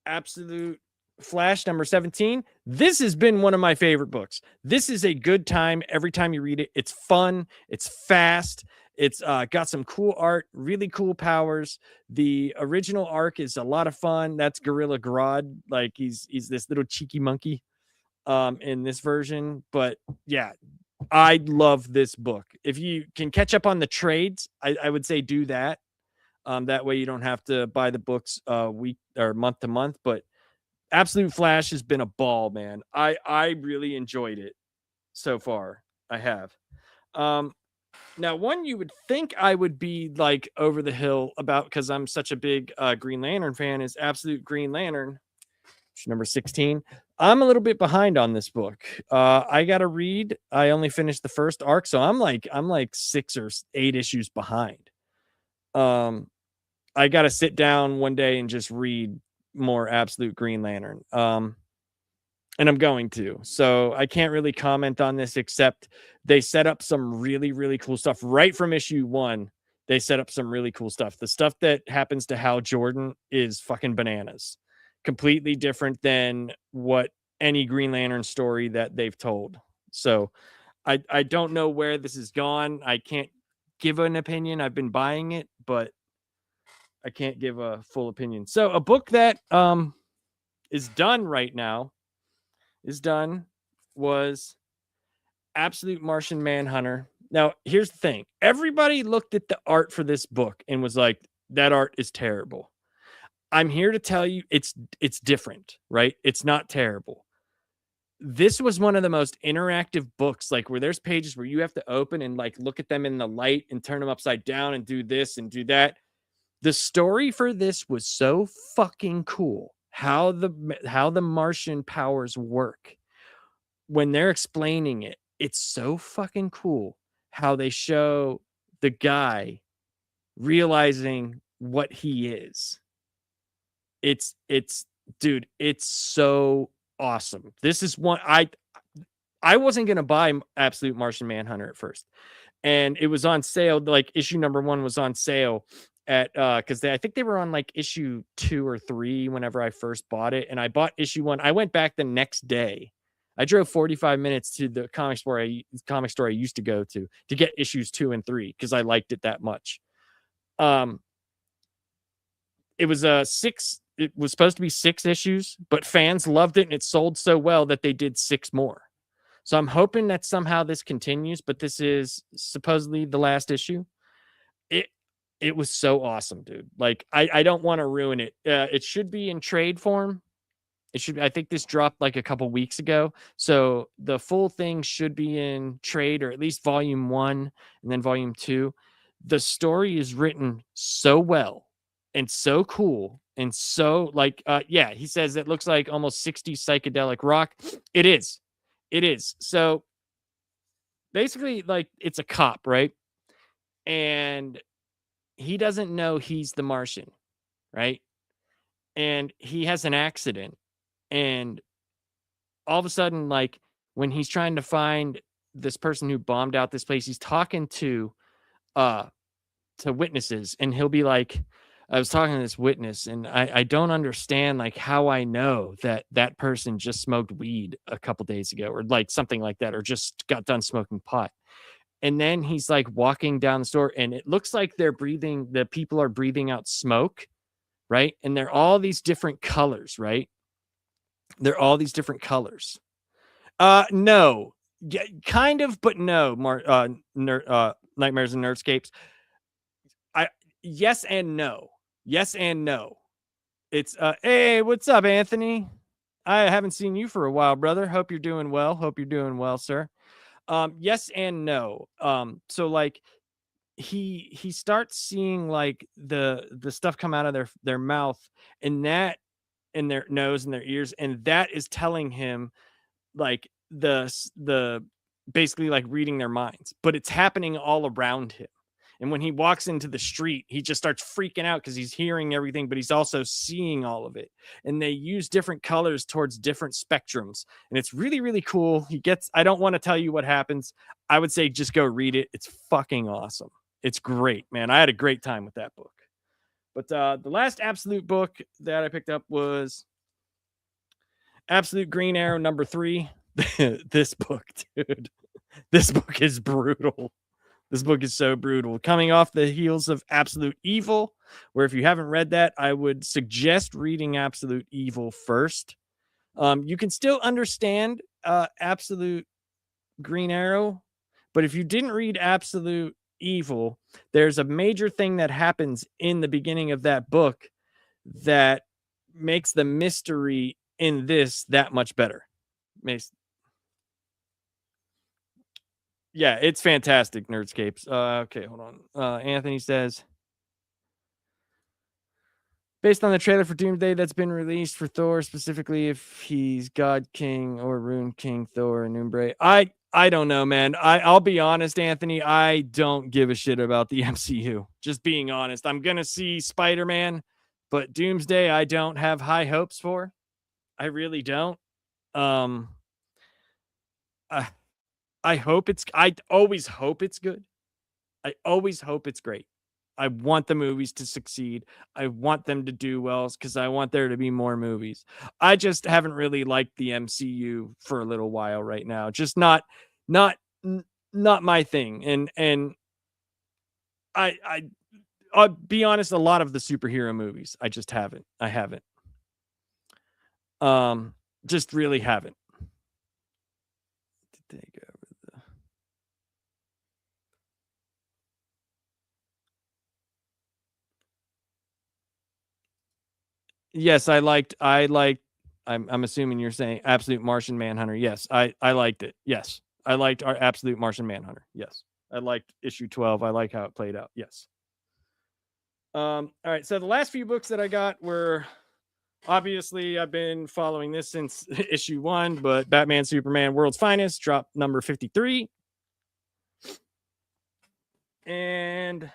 Absolute Flash number 17. This has been one of my favorite books. This is a good time every time you read it. It's fun, it's fast, It's got some cool art, really cool powers. The original arc is a lot of fun. That's Gorilla Grodd. Like he's this little cheeky monkey in this version. But yeah, I love this book. If you can catch up on the trades, I would say do that. That way you don't have to buy the books week or month to month. But Absolute Flash has been a ball, man. I really enjoyed it so far. I have. Now, one you would think I would be like over the hill about because I'm such a big Green Lantern fan is Absolute Green Lantern, number 16. I'm a little bit behind on this book. I got to read. I only finished the first arc, so I'm like 6 or 8 issues behind. I got to sit down one day and just read more Absolute Green Lantern. And I'm going to. So I can't really comment on this except they set up some really, really cool stuff right from issue 1. They set up some really cool stuff. The stuff that happens to Hal Jordan is fucking bananas. Completely different than what any Green Lantern story that they've told. So I don't know where this is gone. I can't give an opinion. I've been buying it, but I can't give a full opinion. So a book that is done right now was Absolute Martian Manhunter. Now, here's the thing. Everybody looked at the art for this book and was like, that art is terrible. I'm here to tell you it's different, right? It's not terrible. This was one of the most interactive books, like where there's pages where you have to open and like look at them in the light and turn them upside down and do this and do that. The story for this was so fucking cool. How the Martian powers work. When they're explaining it, it's so fucking cool how they show the guy realizing what he is. It's dude, it's so awesome. This is one I wasn't going to buy Absolute Martian Manhunter at first. And it was on sale, like issue number 1 was on sale at because I think they were on like issue 2 or 3 whenever I first bought it, and I bought issue 1. I went back the next day. I drove 45 minutes to the comic store I used to go to get issues 2 and 3 because I liked it that much. It was it was supposed to be 6 issues, but fans loved it and it sold so well that they did 6 more. So I'm hoping that somehow this continues, but this is supposedly the last issue. It was so awesome, dude. Like I don't want to ruin it. It should be in trade form. I think this dropped like a couple weeks ago. So the full thing should be in trade, or at least volume 1 and then volume 2. The story is written so well and so cool and so like yeah, he says it looks like almost 60s psychedelic rock. It is. So basically, like, it's a cop, right? And he doesn't know he's the Martian, right? And he has an accident. And all of a sudden, like, when he's trying to find this person who bombed out this place, he's talking to witnesses, and he'll be like, I was talking to this witness, and I don't understand like how I know that person just smoked weed a couple days ago, or like something like that, or just got done smoking pot. And then he's like walking down the store, and it looks like the people are breathing out smoke, right? And they're all these different colors, right? They're all these different colors. No, yeah, kind of, but no. Nightmares and Nerdscapes. Yes and no. Yes and no. It's hey, what's up, Anthony? I haven't seen you for a while, brother. Hope you're doing well, sir. Yes and no. So like he starts seeing like the stuff come out of their mouth, and that in their nose and their ears, and that is telling him like the basically like reading their minds, but it's happening all around him. And when he walks into the street, he just starts freaking out because he's hearing everything, but he's also seeing all of it. And they use different colors towards different spectrums. And it's really, really cool. I don't want to tell you what happens. I would say just go read it. It's fucking awesome. It's great, man. I had a great time with that book. But the last Absolute book that I picked up was Absolute Green Arrow number 3. This book, dude. This book is brutal. This book is so brutal. Coming off the heels of Absolute Evil, where if you haven't read that, I would suggest reading Absolute Evil first. You can still understand Absolute Green Arrow, but if you didn't read Absolute Evil, there's a major thing that happens in the beginning of that book that makes the mystery in this that much better. Yeah, it's fantastic, Nerdscapes. Okay, hold on. Anthony says, based on the trailer for Doomsday that's been released for Thor, specifically if he's God King or Rune King Thor and Umbre. I don't know, man. I'll be honest, Anthony. I don't give a shit about the MCU. Just being honest. I'm gonna see Spider-Man, but Doomsday I don't have high hopes for. I really don't. Um I hope it's I always hope it's good. I always hope it's great. I want the movies to succeed. I want them to do well because I want there to be more movies. I just haven't really liked the MCU for a little while right now. Just not not my thing. And I I'll be honest, a lot of the superhero movies, I just haven't. I haven't. Just really haven't. To take over the Yes, I'm assuming you're saying Absolute Martian Manhunter. Yes, I liked it. Yes. I liked our Absolute Martian Manhunter. Yes. I liked issue 12. I like how it played out. Yes. All right. So the last few books that I got were, obviously I've been following this since issue 1, but Batman Superman World's Finest dropped number 53. And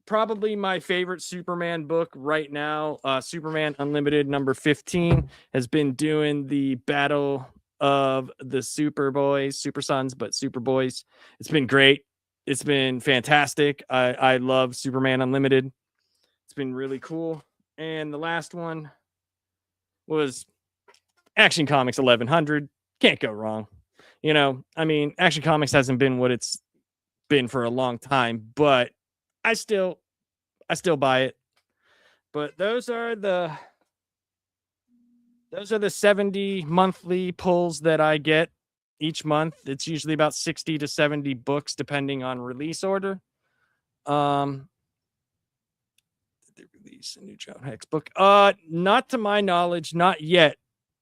probably my favorite Superman book right now, Superman Unlimited number 15, has been doing the battle of the Super Boys, Super Sons, but Super Boys. It's been great. It's been fantastic. I love Superman Unlimited. It's been really cool. And the last one was Action Comics 1100. Can't go wrong. You know, I mean, Action Comics hasn't been what it's been for a long time, but I still buy it. But those are the 70 monthly pulls that I get each month. It's usually about 60 to 70 books depending on release order. Did they release a new John Hex book? Not to my knowledge, not yet.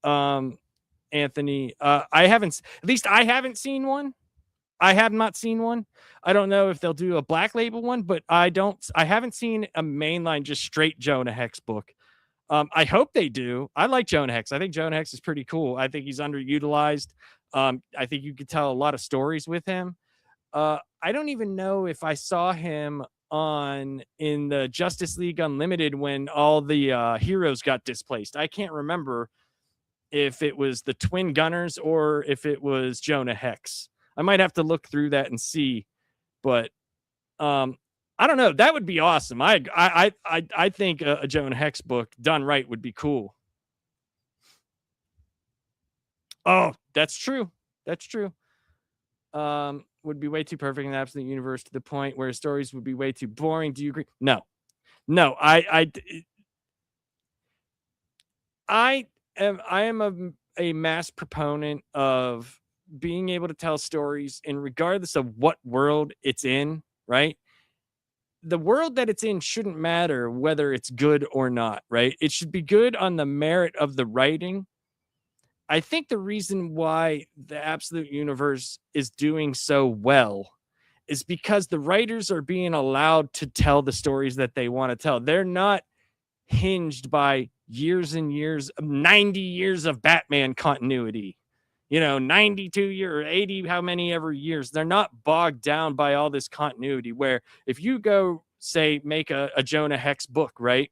Anthony, I haven't seen one. I have not seen one. I don't know if they'll do a Black Label one, but I haven't seen a mainline just straight Jonah Hex book. I hope they do. I like Jonah Hex. I think Jonah Hex is pretty cool. I think he's underutilized. I think you could tell a lot of stories with him. I don't even know if I saw him in the Justice League Unlimited when all the heroes got displaced. I can't remember if it was the Twin Gunners or if it was Jonah Hex. I might have to look through that and see, but I don't know. That would be awesome. I think a Jonah Hex book done right would be cool. Oh, that's true. That's true. Would be way too perfect in the Absolute Universe to the point where stories would be way too boring. Do you agree? No. I am a mass proponent of being able to tell stories, and regardless of what world it's in, right? The world that it's in shouldn't matter whether it's good or not, right? It should be good on the merit of the writing. I think the reason why the Absolute Universe is doing so well is because the writers are being allowed to tell the stories that they want to tell. They're not hinged by years and years, 90 years of Batman continuity. 92 year or 80, how many ever years. They're not bogged down by all this continuity where if you go, say, make a Jonah Hex book, right?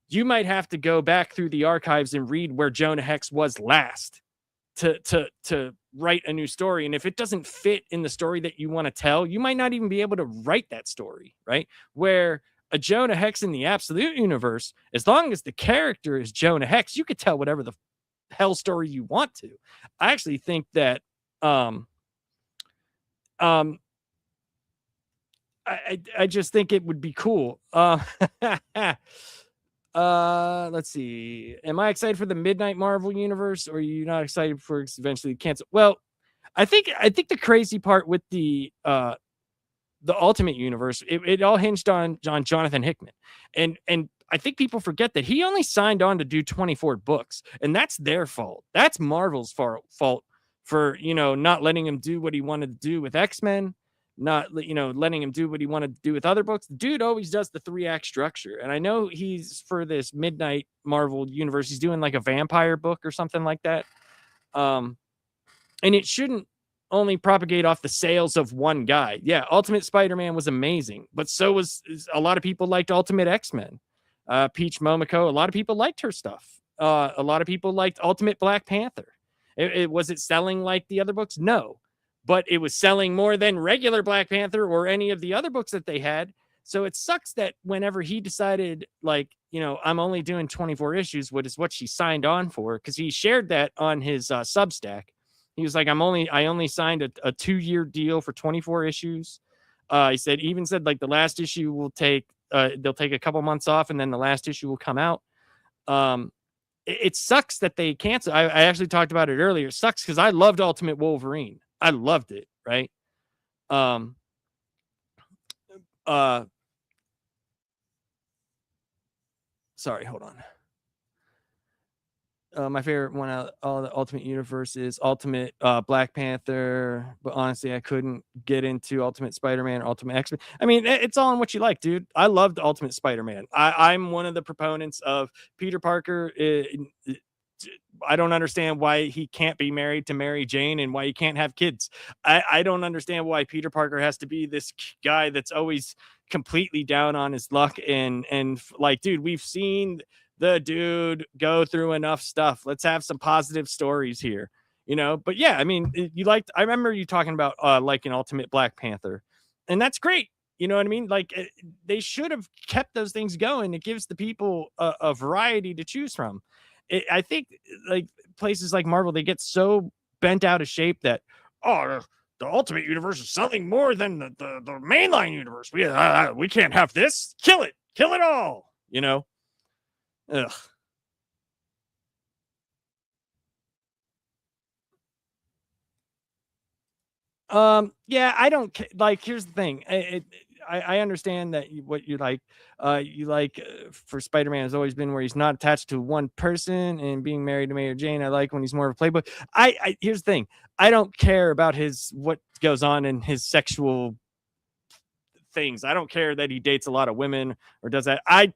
You might have to go back through the archives and read where Jonah Hex was last to write a new story. And if it doesn't fit in the story that you want to tell, you might not even be able to write that story, right? Where a Jonah Hex in the Absolute Universe, as long as the character is Jonah Hex, you could tell whatever the hell story you want to. I actually think that Um, I just think it would be cool. Let's see. Am I excited for the Midnight Marvel universe, or are you not excited for eventually cancel? Well, I think the crazy part with the Ultimate Universe, it all hinged on Jonathan Hickman, and I think people forget that he only signed on to do 24 books, and that's their fault. That's Marvel's fault for not letting him do what he wanted to do with X-Men, not letting him do what he wanted to do with other books. The dude always does the 3-act structure, and I know he's for this Midnight Marvel universe. He's doing like a vampire book or something like that. Um, and it shouldn't only propagate off the sales of one guy. Yeah, Ultimate Spider-Man was amazing, but so was a lot of people liked Ultimate X-Men. Peach Momoko, a lot of people liked her stuff. A lot of people liked Ultimate Black Panther. Was it selling like the other books? No, but it was selling more than regular Black Panther or any of the other books that they had. So it sucks that whenever he decided, like, I'm only doing 24 issues, what she signed on for, because he shared that on his Substack. He was like, I only signed a 2-year deal for 24 issues. He even said like the last issue will take, they'll take a couple months off, and then the last issue will come out. It sucks that they cancel. I actually talked about it earlier. It sucks because I loved Ultimate Wolverine. I loved it. Right. Sorry, hold on. My favorite one out of all the Ultimate Universe is Ultimate Black Panther, but honestly, I couldn't get into Ultimate Spider-Man or Ultimate X-Men. I mean, it's all in what you like, dude. I loved Ultimate Spider-Man. I'm one of the proponents of Peter Parker. I don't understand why he can't be married to Mary Jane and why he can't have kids. I don't understand why Peter Parker has to be this guy that's always completely down on his luck and like, dude, we've seen the dude go through enough stuff. Let's have some positive stories here, But yeah, I mean, I remember you talking about like an Ultimate Black Panther, and that's great. You know what I mean? Like, they should have kept those things going. It gives the people a variety to choose from. I think like places like Marvel, they get so bent out of shape that, oh, the Ultimate Universe is selling more than the mainline universe. We can't have this. Kill it all. Ugh. Yeah, I don't like. Here's the thing. I understand that what you like for Spider-Man has always been where he's not attached to one person and being married to Mary Jane. I like when he's more of a playboy. Here's the thing. I don't care about what goes on in his sexual things. I don't care that he dates a lot of women or does that. I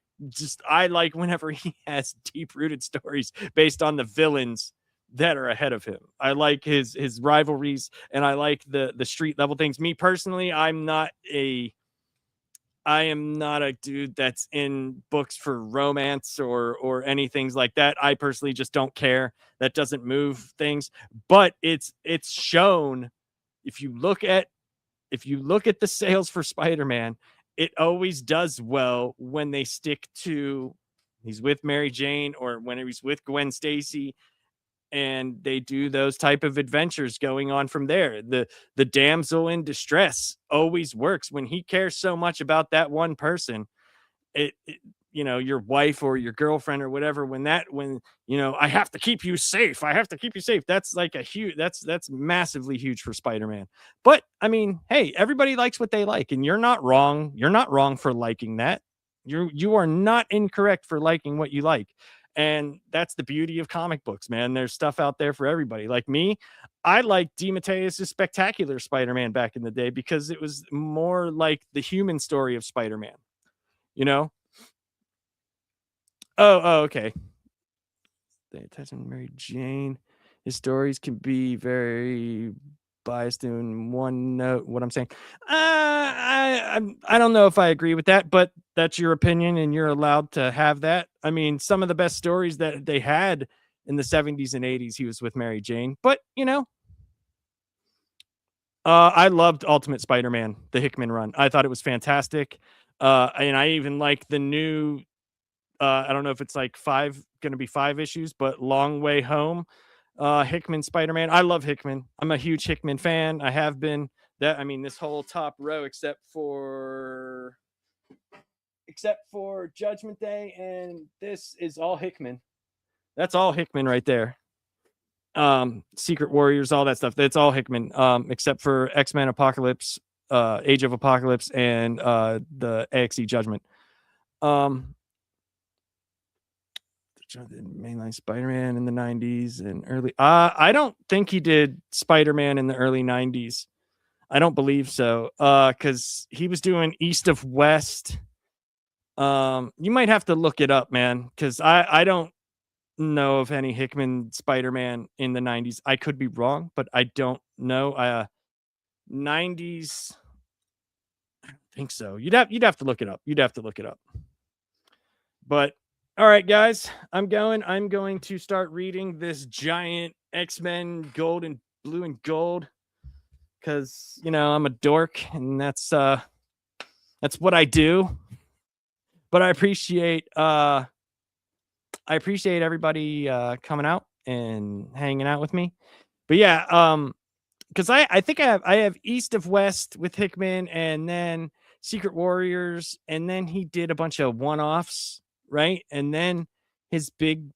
like whenever he has deep-rooted stories based on the villains that are ahead of him. I like his rivalries, and I like the street level things. Me personally, I am not a dude that's in books for romance or anything like that. I personally just don't care. That doesn't move things. But it's shown if you look at the sales for Spider-Man, it always does well when they stick to he's with Mary Jane or when he's with Gwen Stacy, and they do those type of adventures going on from there. The damsel in distress always works when he cares so much about that one person. It your wife or your girlfriend or whatever, when I have to keep you safe, that's like that's massively huge for Spider-Man. But I mean, hey, everybody likes what they like, and you're not wrong for liking that. You are not incorrect for liking what you like, and that's the beauty of comic books, man. There's stuff out there for everybody. Like me, I liked DeMatteis's Spectacular Spider-Man back in the day because it was more like the human story of Spider-Man, you know okay. They attach him to Mary Jane. His stories can be very biased in one note. What I'm saying, I don't know if I agree with that, but that's your opinion, and you're allowed to have that. I mean, some of the best stories that they had in the 70s and 80s, he was with Mary Jane. But I loved Ultimate Spider-Man, the Hickman run. I thought it was fantastic, and I even like the new I don't know if it's like going to be 5 issues, but Long Way Home. Hickman Spider-Man. I love Hickman. I'm a huge Hickman fan. I have been. I mean, this whole top row, except for Judgment Day, and this is all Hickman. That's all Hickman right there. Secret Warriors, all that stuff. That's all Hickman, except for X-Men Apocalypse, Age of Apocalypse, and the AXE Judgment. Mainline Spider-Man in the 90s and early. I don't think he did Spider-Man in the early 90s. I don't believe so. Because he was doing East of West. You might have to look it up, man, because I don't know of any Hickman Spider-Man in the 90s. I could be wrong, but I don't know. 90s, I don't think so. You'd have to look it up. You'd have to look it up. But all right, guys, I'm going to start reading this giant X-Men gold and blue and gold, because I'm a dork, and that's what I do. But I appreciate everybody coming out and hanging out with me. But yeah, because I think I have East of West with Hickman, and then Secret Warriors, and then he did a bunch of one-offs, right? And then his big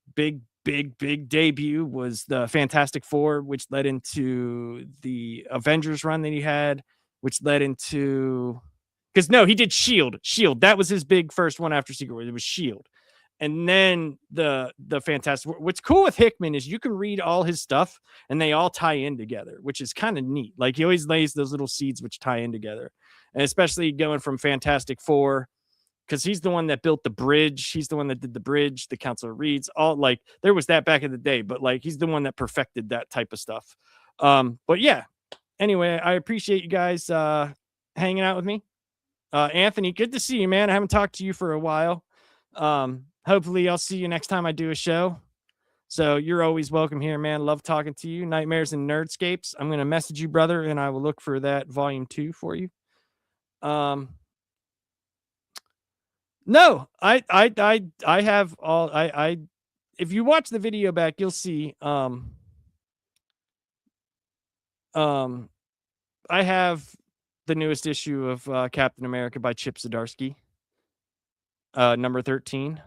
debut was the Fantastic Four, which led into the Avengers run that he had, which led into, because no, he did Shield. That was his big first one after Secret Warriors. It was Shield. And then the Fantastic. What's cool with Hickman is you can read all his stuff and they all tie in together, which is kind of neat. Like, he always lays those little seeds which tie in together, and especially going from Fantastic Four, because he's the one that built the bridge. He's the one that did the bridge, the Council of Reeds, all, like, there was that back in the day, but like, he's the one that perfected that type of stuff. But yeah, anyway, I appreciate you guys hanging out with me. Anthony, good to see you, man. I haven't talked to you for a while. Hopefully I'll see you next time I do a show. So you're always welcome here, man. Love talking to you. Nightmares and Nerdscapes. I'm going to message you, brother, and I will look for that volume 2 for you. No, I have all, if you watch the video back, you'll see, I have the newest issue of Captain America by Chip Zdarsky, number 13.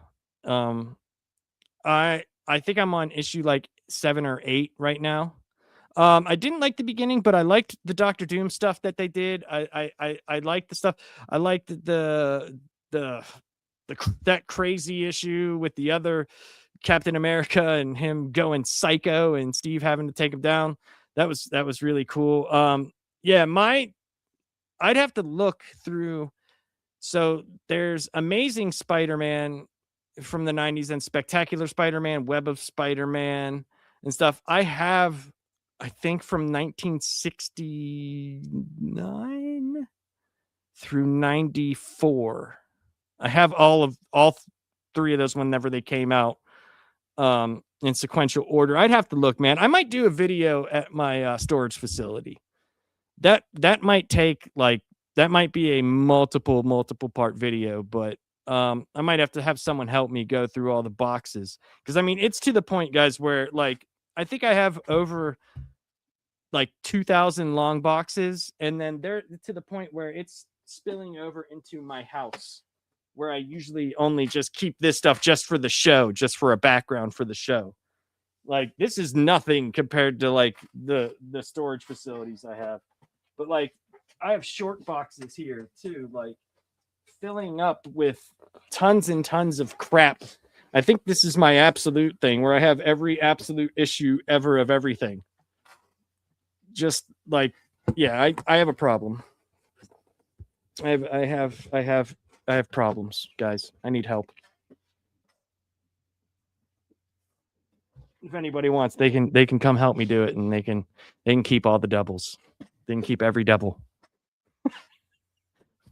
I think I'm on issue like 7 or 8 right now. I didn't like the beginning, but I liked the Doctor Doom stuff that they did. I liked the stuff. I liked that crazy issue with the other Captain America and him going psycho and Steve having to take him down. That was really cool. Yeah, I'd have to look through. So there's Amazing Spider-Man from the 90s and Spectacular Spider-Man, Web of Spider-Man and stuff. I have, I think, from 1969 through 94. I have all 3 of those whenever they came out, in sequential order. I'd have to look, man. I might do a video at my storage facility. That might take, like, that might be a multiple part video, but I might have to have someone help me go through all the boxes, because I mean, it's to the point, guys, where, like, I think I have over like 2,000 long boxes, and then they're to the point where it's spilling over into my house, where I usually only just keep this stuff just for the show, just for a background for the show. Like, this is nothing compared to like the storage facilities I have. But like, I have short boxes here too, like filling up with tons and tons of crap. I think this is my absolute thing, where I have every absolute issue ever of everything. Just like, yeah, I have a problem. I have problems, guys. I need help. If anybody wants, they can come help me do it, and they can keep all the doubles. They can keep every double.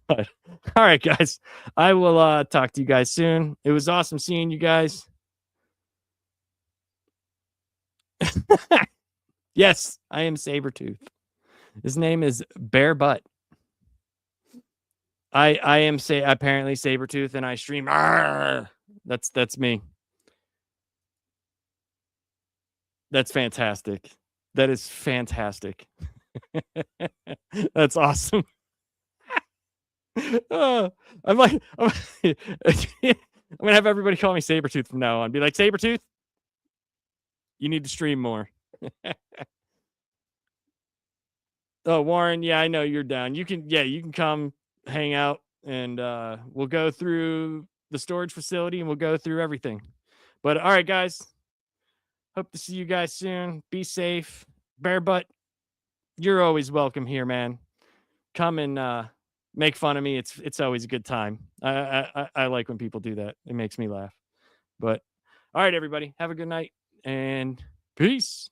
But all right, guys, I will talk to you guys soon. It was awesome seeing you guys. Yes, I am Sabretooth. His name is Bear Butt. I am apparently Sabretooth, and I stream. Arr! That's me. That's fantastic. That is fantastic. That's awesome. I'm like, I'm gonna have everybody call me Sabretooth from now on. Be like, Sabretooth, you need to stream more. Oh, Warren, yeah, I know you're down. You can come hang out and we'll go through the storage facility and we'll go through everything. But all right, guys. Hope to see you guys soon. Be safe. Bear Butt, you're always welcome here, man. Come and make fun of me. It's always a good time. I like when people do that. It makes me laugh. But all right, everybody, have a good night and peace.